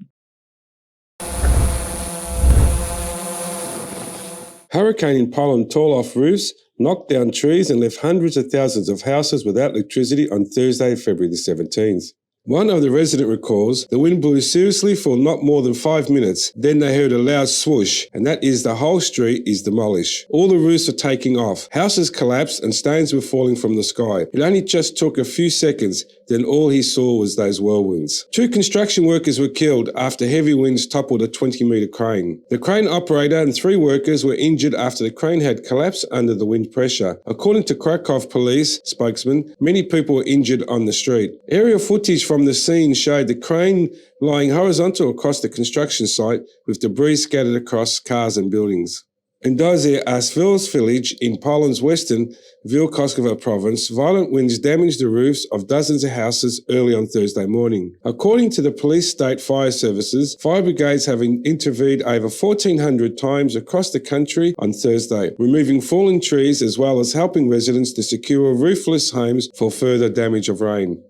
Hurricane in Poland tore off roofs, knocked down trees and left hundreds of thousands of houses without electricity on Thursday, February the 17th. One of the residents recalls the wind blew seriously for not more than 5 minutes. Then they heard a loud swoosh, and that is the whole street is demolished. All the roofs are taking off. Houses collapsed and stones were falling from the sky. It only just took a few seconds, then all he saw was those whirlwinds. 2 construction workers were killed after heavy winds toppled a 20-metre crane. The crane operator and 3 workers were injured after the crane had collapsed under the wind pressure. According to Krakow police spokesman, many people were injured on the street. Aerial footage from the scene showed the crane lying horizontal across the construction site with debris scattered across cars and buildings. In Dozie Asvils village in Poland's western Wielkopolska province, violent winds damaged the roofs of dozens of houses early on Thursday morning. According to the police state fire services, fire brigades have intervened over 1,400 times across the country on Thursday, removing fallen trees as well as helping residents to secure roofless homes for further damage of rain.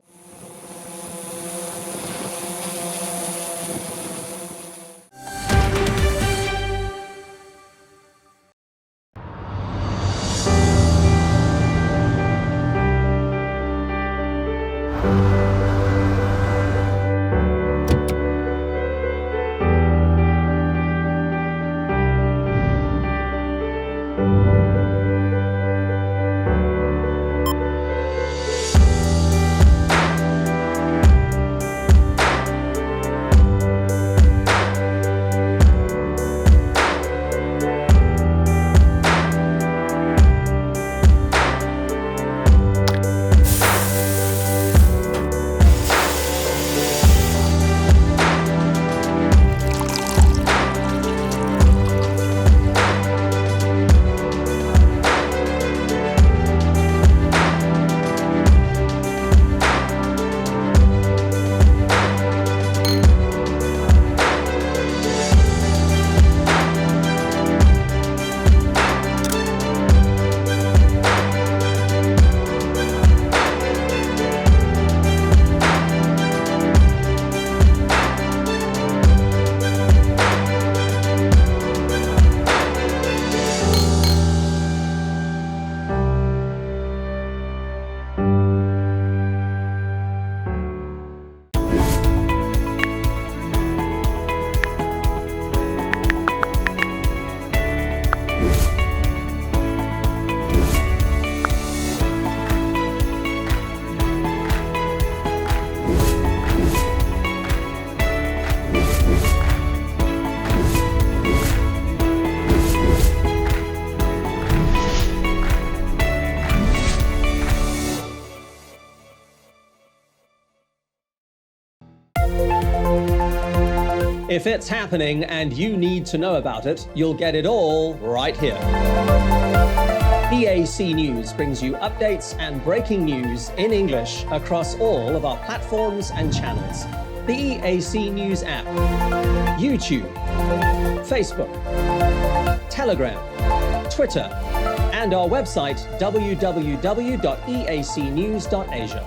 If it's happening and you need to know about it, you'll get it all right here. EAC News brings you updates and breaking news in English across all of our platforms and channels. The EAC News app, YouTube, Facebook, Telegram, Twitter, and our website www.eacnews.asia.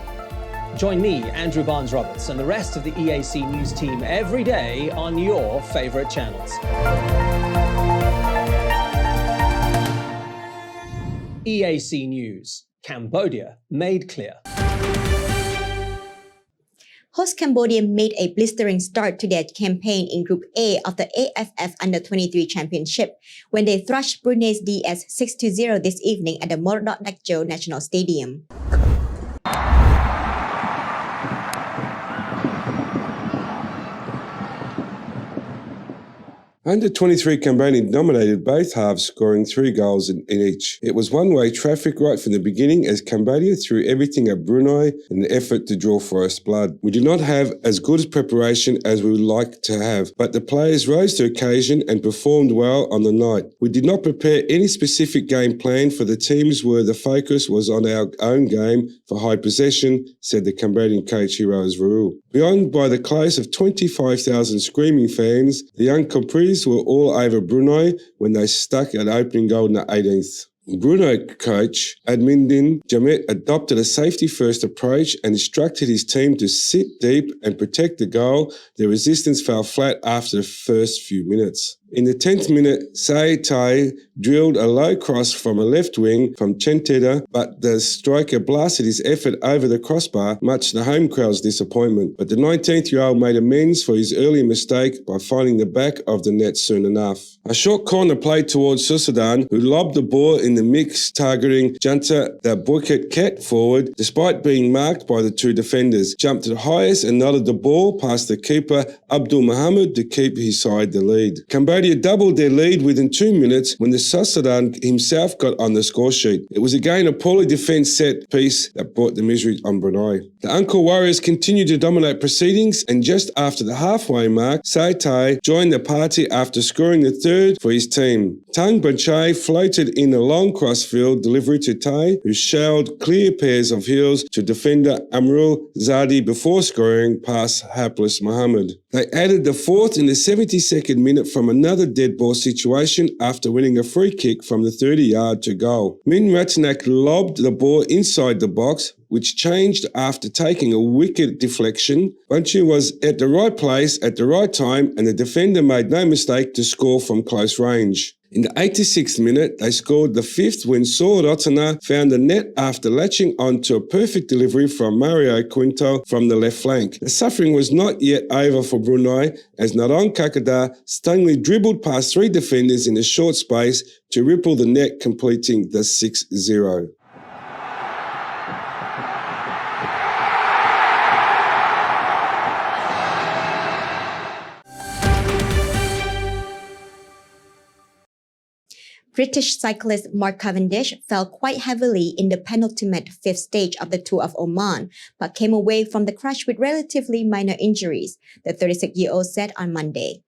Join me, Andrew Barnes-Roberts, and the rest of the EAC News team every day on your favorite channels. EAC News, Cambodia made clear. Host Cambodia made a blistering start to their campaign in Group A of the AFF Under-23 Championship when they thrashed Brunei's DS 6-0 this evening at the Morodok Dakjo National Stadium. Under-23 Cambodia dominated both halves, scoring 3 goals in each. It was one-way traffic right from the beginning as Cambodia threw everything at Brunei in an effort to draw first blood. We did not have as good a preparation as we would like to have, but the players rose to occasion and performed well on the night. We did not prepare any specific game plan for the teams where the focus was on our own game for high possession, said the Cambodian coach Heroes Rule. Beyond by the close of 25,000 screaming fans, the young Compris were all over Brunei when they stuck an opening goal in the 18th. Brunei coach Admindin Jamet adopted a safety-first approach and instructed his team to sit deep and protect the goal. The resistance fell flat after the first few minutes. In the 10th minute, Say Tai drilled a low cross from a left wing from Chenteda, but the striker blasted his effort over the crossbar, much to the home crowd's disappointment. But the 19th-year-old made amends for his earlier mistake by finding the back of the net soon enough. A short corner played towards Susadan, who lobbed the ball in the mix, targeting Junta the Bukit Cat forward, despite being marked by the two defenders. Jumped to the highest and nodded the ball past the keeper Abdul Muhammad to keep his side the lead. Cambodia doubled their lead within 2 minutes when the Susadan himself got on the score sheet. It was again a poorly defended set piece that brought the misery on Brunei. The Uncle Warriors continued to dominate proceedings, and just after the halfway mark, Say Tai joined the party after scoring the third for his team. Tang Banchai floated in a long crossfield delivery to Tai, who showered clear pairs of heels to defender Amrul Zadi before scoring past hapless Muhammad. They added the fourth in the 72nd minute from another dead ball situation after winning a free kick from the 30-yard to goal. Min Ratanak lobbed the ball inside the box, which changed after taking a wicked deflection. Bunchu was at the right place at the right time, and the defender made no mistake to score from close range. In the 86th minute, they scored the fifth when Saw Rotana found the net after latching onto a perfect delivery from Mario Quinto from the left flank. The suffering was not yet over for Brunei as Narong Kakada stunningly dribbled past 3 defenders in a short space to ripple the net, completing the 6-0. British cyclist Mark Cavendish fell quite heavily in the penultimate 5th stage of the Tour of Oman, but came away from the crash with relatively minor injuries, the 36-year-old said on Monday.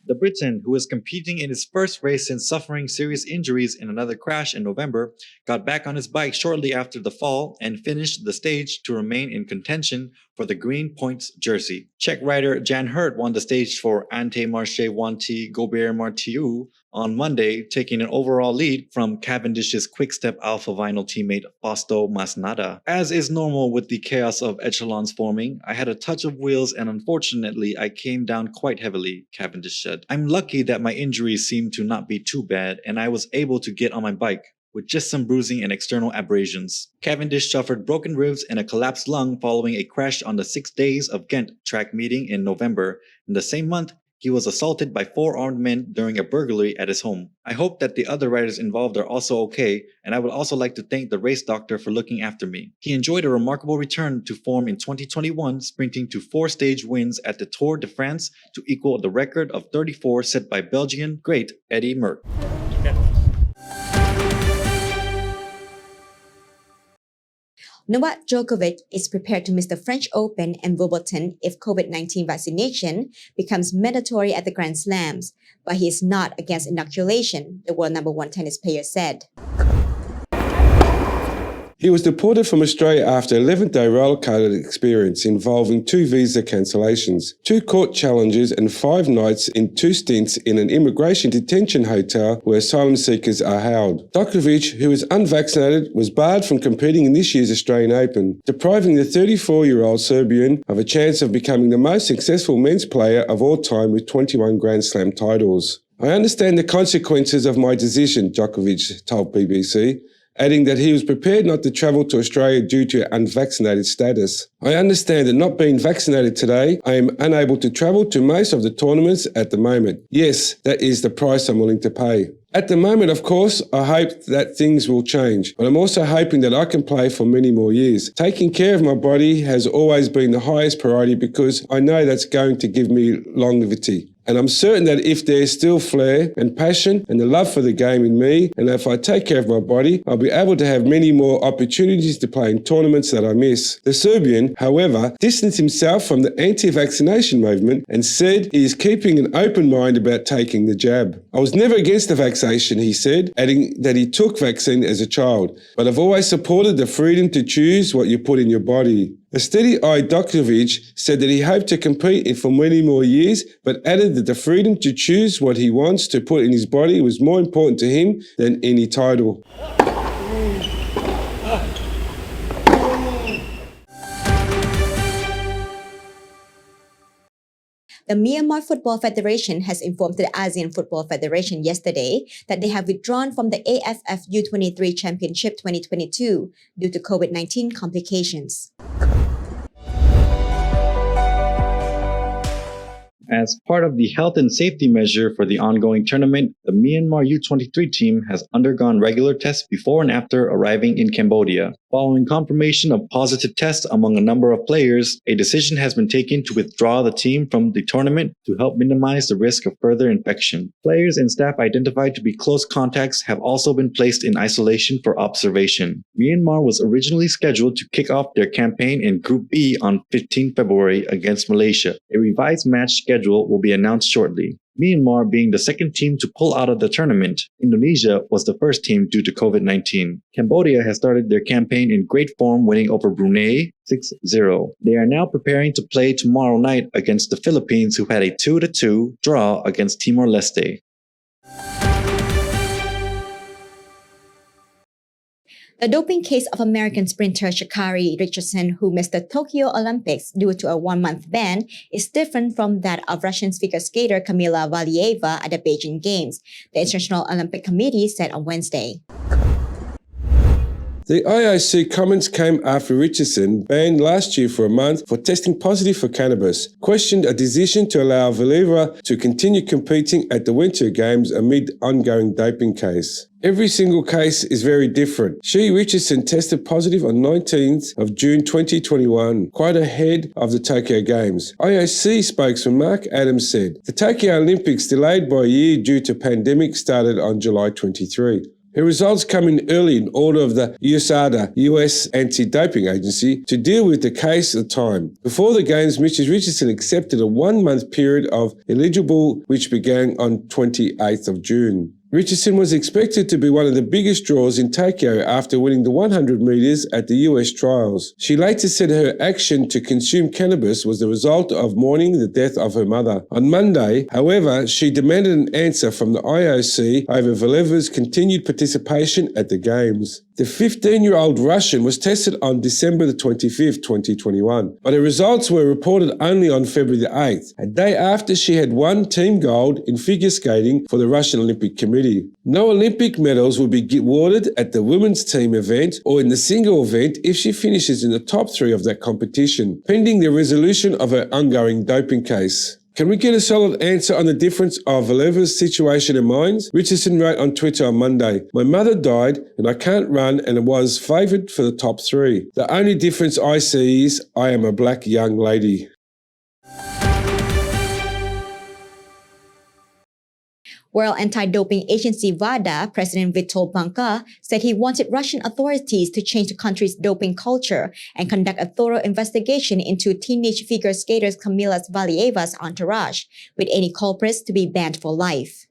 The Briton, who was competing in his first race since suffering serious injuries in another crash in November, got back on his bike shortly after the fall and finished the stage to remain in contention for the Green Points jersey. Czech rider Jan Hurt won the stage for Ante Marche Wanty Gobert Martiu on Monday, taking an overall lead from Cavendish's Quick-Step Alpha Vinyl teammate Fausto Masnada. As is normal with the chaos of echelons forming, I had a touch of wheels and unfortunately I came down quite heavily, Cavendish said. I'm lucky that my injuries seemed to not be too bad and I was able to get on my bike, with just some bruising and external abrasions. Cavendish suffered broken ribs and a collapsed lung following a crash on the 6 Days of Ghent track meeting in November. In the same month, he was assaulted by 4 armed men during a burglary at his home. I hope that the other riders involved are also okay, and I would also like to thank the race doctor for looking after me. He enjoyed a remarkable return to form in 2021, sprinting to 4 stage wins at the Tour de France to equal the record of 34 set by Belgian great Eddie Merckx. Novak Djokovic is prepared to miss the French Open and Wimbledon if COVID-19 vaccination becomes mandatory at the Grand Slams, but he is not against inoculation, the world number one tennis player said. He was deported from Australia after 11-day rollercoaster experience involving 2 visa cancellations, 2 court challenges and 5 nights in 2 stints in an immigration detention hotel where asylum seekers are held. Djokovic, who is unvaccinated, was barred from competing in this year's Australian Open, depriving the 34-year-old Serbian of a chance of becoming the most successful men's player of all time with 21 Grand Slam titles. "I understand the consequences of my decision," Djokovic told BBC, adding that he was prepared not to travel to Australia due to unvaccinated status. "I understand that not being vaccinated today, I am unable to travel to most of the tournaments at the moment. Yes, that is the price I'm willing to pay. At the moment, of course, I hope that things will change, but I'm also hoping that I can play for many more years. Taking care of my body has always been the highest priority because I know that's going to give me longevity. And I'm certain that if there's still flair and passion and the love for the game in me, and if I take care of my body, I'll be able to have many more opportunities to play in tournaments that I miss." The Serbian, however, distanced himself from the anti-vaccination movement and said he is keeping an open mind about taking the jab. "I was never against the vaccination," he said, adding that he took vaccine as a child, "but I've always supported the freedom to choose what you put in your body." A steady-eyed Djokovic said that he hoped to compete for many more years, but added that the freedom to choose what he wants to put in his body was more important to him than any title. The Myanmar Football Federation has informed the ASEAN Football Federation yesterday that they have withdrawn from the AFF U23 Championship 2022 due to COVID-19 complications. As part of the health and safety measure for the ongoing tournament, the Myanmar U23 team has undergone regular tests before and after arriving in Cambodia. Following confirmation of positive tests among a number of players, a decision has been taken to withdraw the team from the tournament to help minimize the risk of further infection. Players and staff identified to be close contacts have also been placed in isolation for observation. Myanmar was originally scheduled to kick off their campaign in Group B on 15 February against Malaysia. A revised match schedule will be announced shortly. Myanmar being the second team to pull out of the tournament. Indonesia was the first team due to COVID-19. Cambodia has started their campaign in great form, winning over Brunei 6-0. They are now preparing to play tomorrow night against the Philippines, who had a 2-2 draw against Timor-Leste. The doping case of American sprinter Sha'Carri Richardson, who missed the Tokyo Olympics due to a 1-month ban, is different from that of Russian figure skater Kamila Valieva at the Beijing Games, the International Olympic Committee said on Wednesday. The IOC comments came after Richardson, banned last year for a month for testing positive for cannabis, questioned a decision to allow Valieva to continue competing at the Winter Games amid ongoing doping case. Every single case is very different. Richardson tested positive on 19th of June 2021, quite ahead of the Tokyo Games. IOC spokesman Mark Adams said, "The Tokyo Olympics, delayed by a year due to pandemic, started on July 23. Her results come in early in order of the USADA, US Anti-Doping Agency, to deal with the case at the time. Before the Games, Mrs. Richardson accepted a 1-month period of eligible which began on 28th of June. Richardson was expected to be one of the biggest draws in Tokyo after winning the 100 metres at the US trials. She later said her action to consume cannabis was the result of mourning the death of her mother. On Monday, however, she demanded an answer from the IOC over Valieva's continued participation at the Games. The 15-year-old Russian was tested on December the 25th, 2021, but her results were reported only on February the 8th, a day after she had won team gold in figure skating for the Russian Olympic Committee. No Olympic medals will be awarded at the women's team event or in the single event if she finishes in the top 3 of that competition, pending the resolution of her ongoing doping case. Can we get a solid answer on the difference of Valieva's situation and mine? Richardson wrote on Twitter on Monday, "My mother died and I can't run and was favoured for the top 3. The only difference I see is I am a black young lady." World Anti-Doping Agency WADA President Vitol Banka said he wanted Russian authorities to change the country's doping culture and conduct a thorough investigation into teenage figure skater Kamila Valieva's entourage, with any culprits to be banned for life.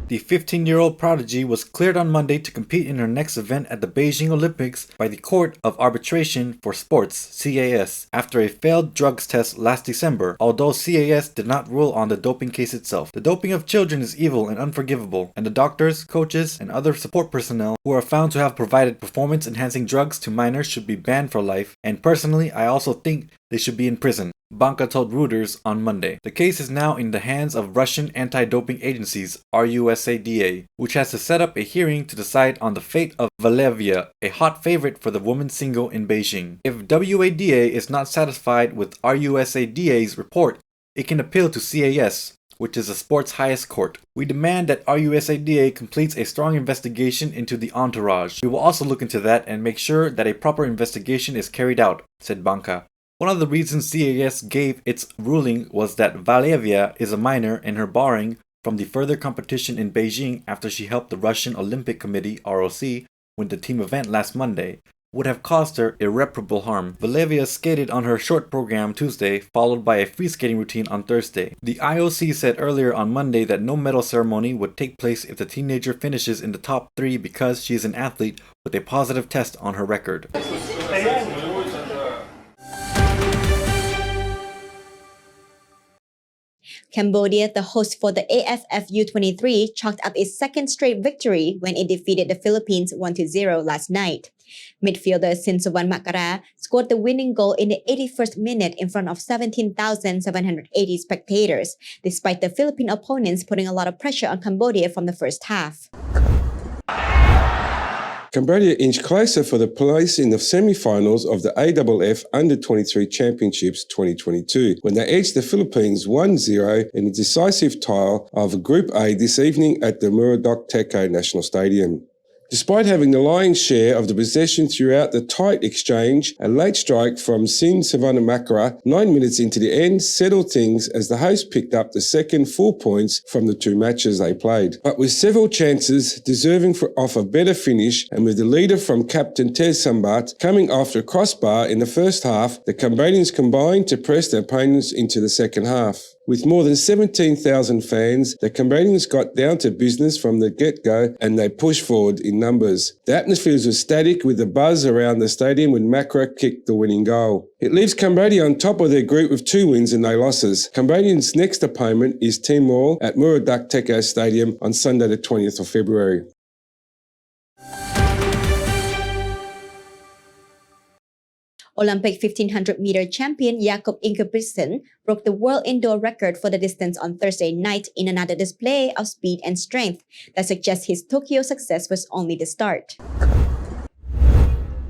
The 15-year-old prodigy was cleared on Monday to compete in her next event at the Beijing Olympics by the Court of Arbitration for Sports, CAS, after a failed drugs test last December, although CAS did not rule on the doping case itself. The doping of children is evil and unforgivable, and the doctors, coaches, and other support personnel who are found to have provided performance-enhancing drugs to minors should be banned for life, and personally, I also think they should be in prison, Banka told Reuters on Monday. The case is now in the hands of Russian anti-doping agencies, RUSADA, which has to set up a hearing to decide on the fate of Valieva, a hot favorite for the women's single in Beijing. If WADA is not satisfied with RUSADA's report, it can appeal to CAS, which is the sport's highest court. We demand that RUSADA completes a strong investigation into the entourage. We will also look into that and make sure that a proper investigation is carried out, said Banka. One of the reasons CAS gave its ruling was that Valieva is a minor and her barring from the further competition in Beijing after she helped the Russian Olympic Committee (ROC) win the team event last Monday would have caused her irreparable harm. Valieva skated on her short program Tuesday, followed by a free skating routine on Thursday. The IOC said earlier on Monday that no medal ceremony would take place if the teenager finishes in the top 3 because she is an athlete with a positive test on her record. Cambodia, the host for the AFF U23, chalked up its second straight victory when it defeated the Philippines 1-0 last night. Midfielder Sinsuwan Makara scored the winning goal in the 81st minute in front of 17,780 spectators, despite the Philippine opponents putting a lot of pressure on Cambodia from the first half. Cambodia inched closer for the place in the semi-finals of the AFF Under-23 Championships 2022 when they edged the Philippines 1-0 in a decisive tie of Group A this evening at the Muradok Teko National Stadium. Despite having the lion's share of the possession throughout the tight exchange, a late strike from Sin Savanamakara 9 minutes into the end settled things as the host picked up the second 4 points from the 2 matches they played. But with several chances deserving of a better finish and with the leader from captain Tez Sambat coming after a crossbar in the first half, the Cambodians combined to press their opponents into the second half. With more than 17,000 fans, the Cambodians got down to business from the get-go and they pushed forward in numbers. The atmosphere was static with the buzz around the stadium when Makra kicked the winning goal. It leaves Cambodia on top of their group with 2 wins and no losses. Cambodians' next opponent is Timor at Muradok Teko Stadium on Sunday the 20th of February. Olympic 1500-meter champion Jakob Ingebrigtsen broke the world indoor record for the distance on Thursday night in another display of speed and strength that suggests his Tokyo success was only the start.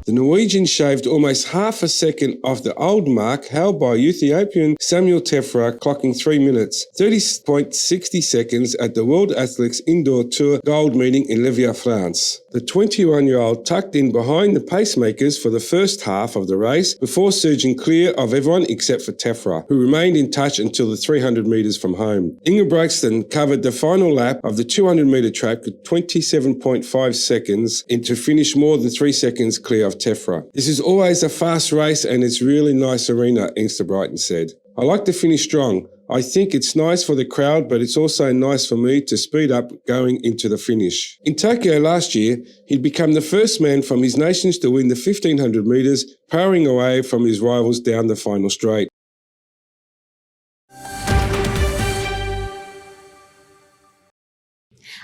The Norwegian shaved almost half a second off the old mark held by Ethiopian Samuel Tefra, clocking 3 minutes, 30.60 seconds at the World Athletics Indoor Tour Gold meeting in Lviv, France. The 21-year-old tucked in behind the pacemakers for the first half of the race before surging clear of everyone except for Tefra, who remained in touch until the 300 metres from home. Ingebrigtsen covered the final lap of the 200-metre track with 27.5 seconds and to finish more than 3 seconds clear of Tefra. This is always a fast race and it's really nice arena, Ingebrigtsen said. I like to finish strong. I think it's nice for the crowd, but it's also nice for me to speed up going into the finish. In Tokyo last year, he'd become the first man from his nations to win the 1500 metres, powering away from his rivals down the final straight.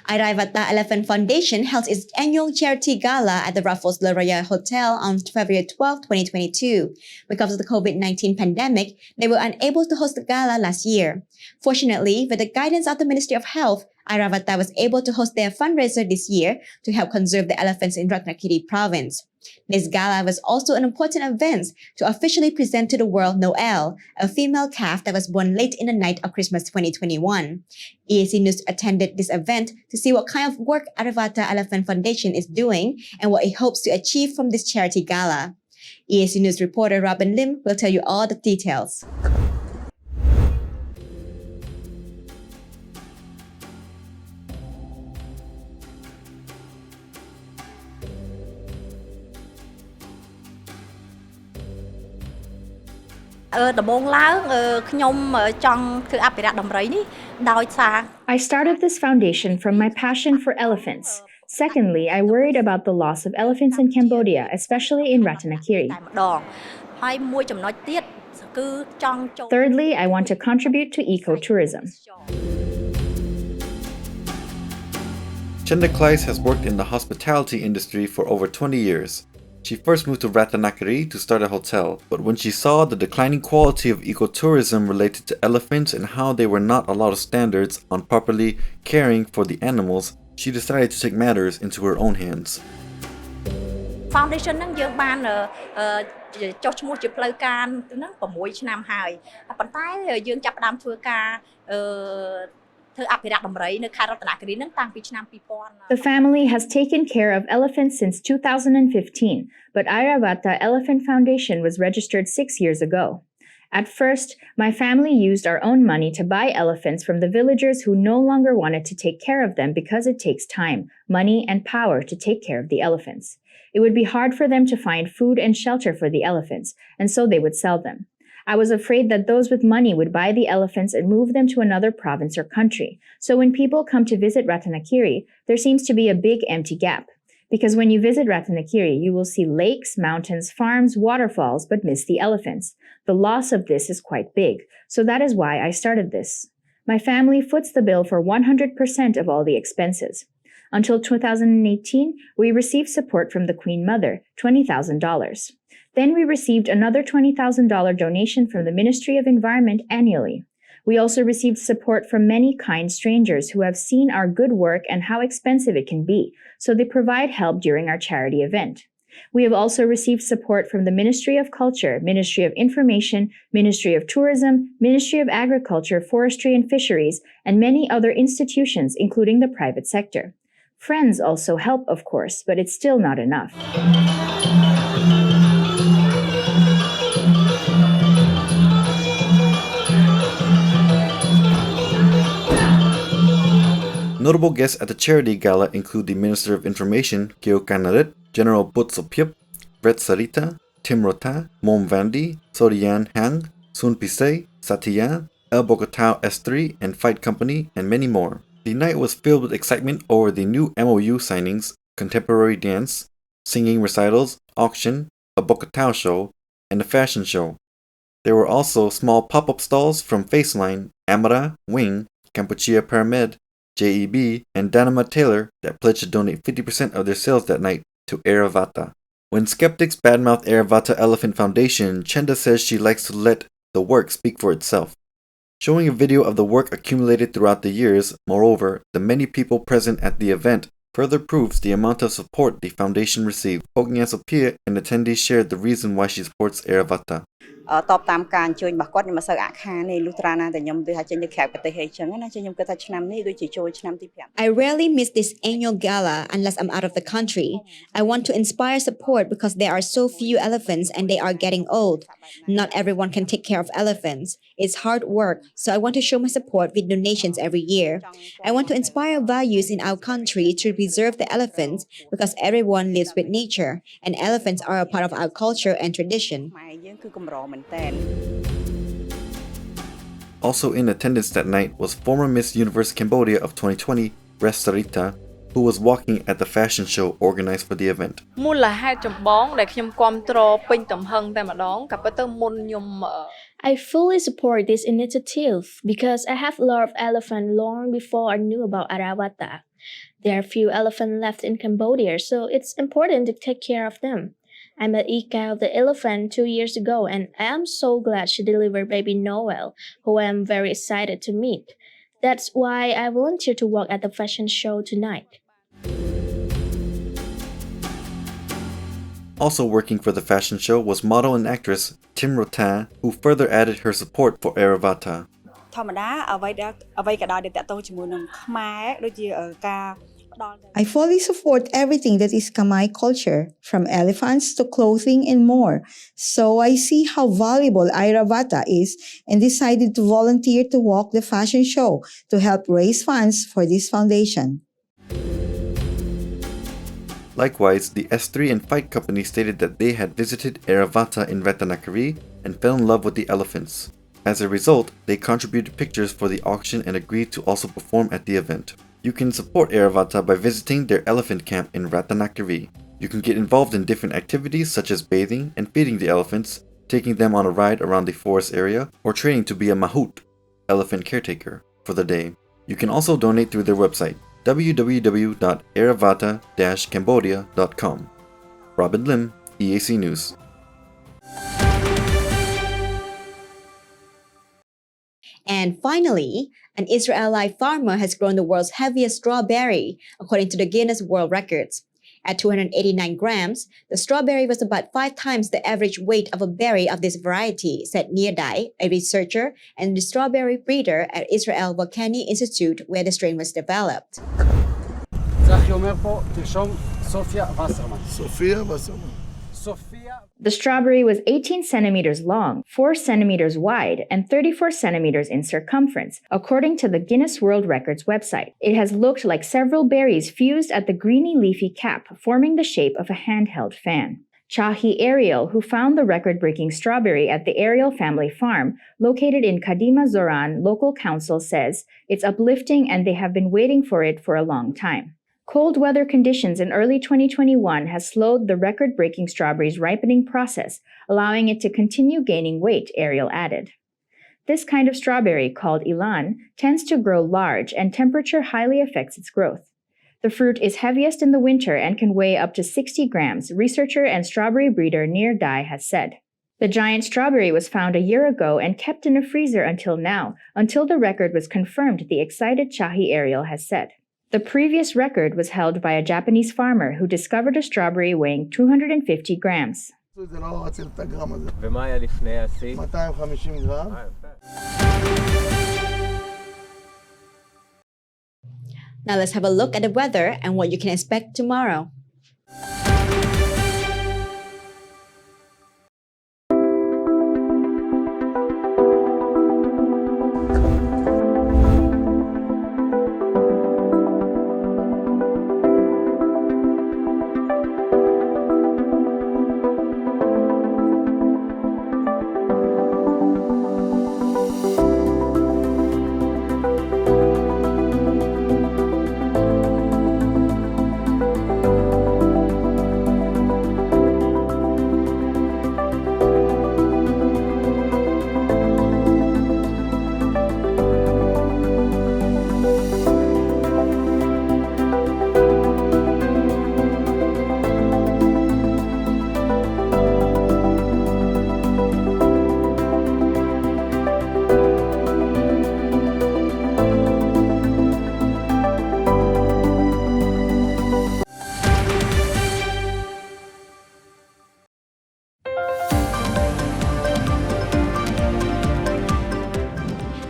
Airavata Elephant Foundation held its annual charity gala at the Raffles Le Royal Hotel on February 12, 2022. Because of the COVID-19 pandemic, they were unable to host the gala last year. Fortunately, with the guidance of the Ministry of Health, Airavata was able to host their fundraiser this year to help conserve the elephants in Ratnakiri province. This gala was also an important event to officially present to the world Noel, a female calf that was born late in the night of Christmas 2021. EAC News attended this event to see what kind of work Airavata Elephant Foundation is doing and what it hopes to achieve from this charity gala. EAC News reporter Robin Lim will tell you all the details. I started this foundation from my passion for elephants. Secondly, I worried about the loss of elephants in Cambodia, especially in Ratanakiri. Thirdly, I want to contribute to ecotourism. Chenda Kleis has worked in the hospitality industry for over 20 years. She first moved to Ratanakiri to start a hotel, but when she saw the declining quality of ecotourism related to elephants and how they were not a lot of standards on properly caring for the animals, she decided to take matters into her own hands. Foundation ហ្នឹងយើងបានចុះឈ្មោះជាផ្លូវការហ្នឹង6ឆ្នាំហើយប៉ុន្តែយើងចាប់ផ្ដើមធ្វើការធ្វើអភិរក្សដំរីនៅខេត្តរតនគិរីហ្នឹងតាំងពីឆ្នាំ2000 The family has taken care of elephants since 2015, but Airavata Elephant Foundation was registered 6 years ago. At first, my family used our own money to buy elephants from the villagers who no longer wanted to take care of them because it takes time, money, and power to take care of the elephants. It would be hard for them to find food and shelter for the elephants, and so they would sell them. I was afraid that those with money would buy the elephants and move them to another province or country. So when people come to visit Ratanakiri, there seems to be a big empty gap. Because when you visit Ratanakiri, you will see lakes, mountains, farms, waterfalls, but miss the elephants. The loss of this is quite big, so that is why I started this. My family foots the bill for 100% of all the expenses. Until 2018, we received support from the Queen Mother, $20,000. Then we received another $20,000 donation from the Ministry of Environment annually. We also received support from many kind strangers who have seen our good work and how expensive it can be, so they provide help during our charity event. We have also received support from the Ministry of Culture, Ministry of Information, Ministry of Tourism, Ministry of Agriculture, Forestry and Fisheries, and many other institutions, including the private sector. Friends also help, of course, but it's still not enough. Notable guests at the charity gala include the Minister of Information, Keo Kanarit, General Butsopyup, Brett Sarita, Tim Rota, Mom Vandi, Sorian Hang, Sun Pisay, Satyan, El Bokotao S3 and Fight Company, and many more. The night was filled with excitement over the new MOU signings, contemporary dance, singing recitals, auction, a Bokotao show, and a fashion show. There were also small pop-up stalls from Faceline, Amara, Wing, Kampuchea Paramed, JEB, and Danama Taylor that pledged to donate 50% of their sales that night to Airavata. When skeptics badmouth Airavata Elephant Foundation, Chenda says she likes to let the work speak for itself. Showing a video of the work accumulated throughout the years, moreover, the many people present at the event further proves the amount of support the foundation received. Pognia Sophia and attendees shared the reason why she supports Airavata. តបតាមការអញ្ជើញរបស់គាត់ខ្ញុំមិនសូវអាក់ខានទេលុះត្រាណាតែខ្ញុំដូចថាចេញទៅក្រៅប្រទេសអីចឹងណាចឹងខ្ញុំគិតថាឆ្នាំនេះដូចជាចូលឆ្នាំទី 5 I rarely miss this annual gala unless I'm out of the country. I want to inspire support because there are so few elephants and they are getting old. Not everyone can take care of elephants. It's hard work, so I want to show my support with donations every year. I want to inspire values in our country to preserve the elephants because everyone lives with nature and elephants are a part of our culture and tradition. Also in attendance that night was former Miss Universe Cambodia of 2020, Brett Sarita, who was walking at the fashion show organized for the event. មូលហេតុចម្បងដែលខ្ញុំគាំទ្រពេញទំហឹងតែម្ដងក៏ប៉ុន្តែមុនខ្ញុំ I fully support this initiative because I have loved elephant long before I knew about Airavata. There are few elephants left in Cambodia, so it's important to take care of them. I met Ika of the elephant 2 years ago, and I am so glad she delivered baby Noel, who I am very excited to meet. That's why I volunteered to work at the fashion show tonight. Also working for the fashion show was model and actress Tim Rota, who further added her support for Airavata. ធម្មតាអ្វីក៏ដោយដែលតាក់ទងជាមួយនឹងខ្មែរដូចជាការ I fully support everything that is Khmer culture, from elephants to clothing and more. So I see how valuable Airavata is and decided to volunteer to walk the fashion show to help raise funds for this foundation. Likewise, the S3 and Fight Company stated that they had visited Eravata in Ratanakiri and fell in love with the elephants. As a result, they contributed pictures for the auction and agreed to also perform at the event. You can support Eravata by visiting their elephant camp in Ratanakiri. You can get involved in different activities such as bathing and feeding the elephants, taking them on a ride around the forest area, or training to be a mahout, elephant caretaker, for the day. You can also donate through their website, www.eravata-cambodia.com. Robin Lim, EAC News. And finally, an Israeli farmer has grown the world's heaviest strawberry, according to the Guinness World Records. At 289 grams, the strawberry was about 5 times the average weight of a berry of this variety, said Nir Dai, a researcher and the strawberry breeder at Israel Volcanic Institute, where the strain was developed. The strawberry was 18 centimeters long, 4 centimeters wide, and 34 centimeters in circumference, according to the Guinness World Records website. It has looked like several berries fused at the greeny leafy cap, forming the shape of a handheld fan. Chahi Ariel, who found the record-breaking strawberry at the Ariel family farm, located in Kadima Zoran local council, says it's uplifting and they have been waiting for it for a long time. Cold weather conditions in early 2021 has slowed the record-breaking strawberry's ripening process, allowing it to continue gaining weight, Ariel added. This kind of strawberry, called Ilan, tends to grow large and temperature highly affects its growth. The fruit is heaviest in the winter and can weigh up to 60 grams, researcher and strawberry breeder Nir Dai has said. The giant strawberry was found a year ago and kept in a freezer until now, until the record was confirmed, the excited Chahi Ariel has said. The previous record was held by a Japanese farmer who discovered a strawberry weighing 250 grams. Now let's have a look at the weather and what you can expect tomorrow.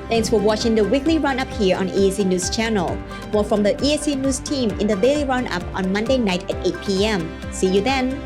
Thanks for watching the Weekly Roundup here on EAC News Channel. More from the EAC News team in the Daily Roundup on Monday night at 8 p.m. See you then!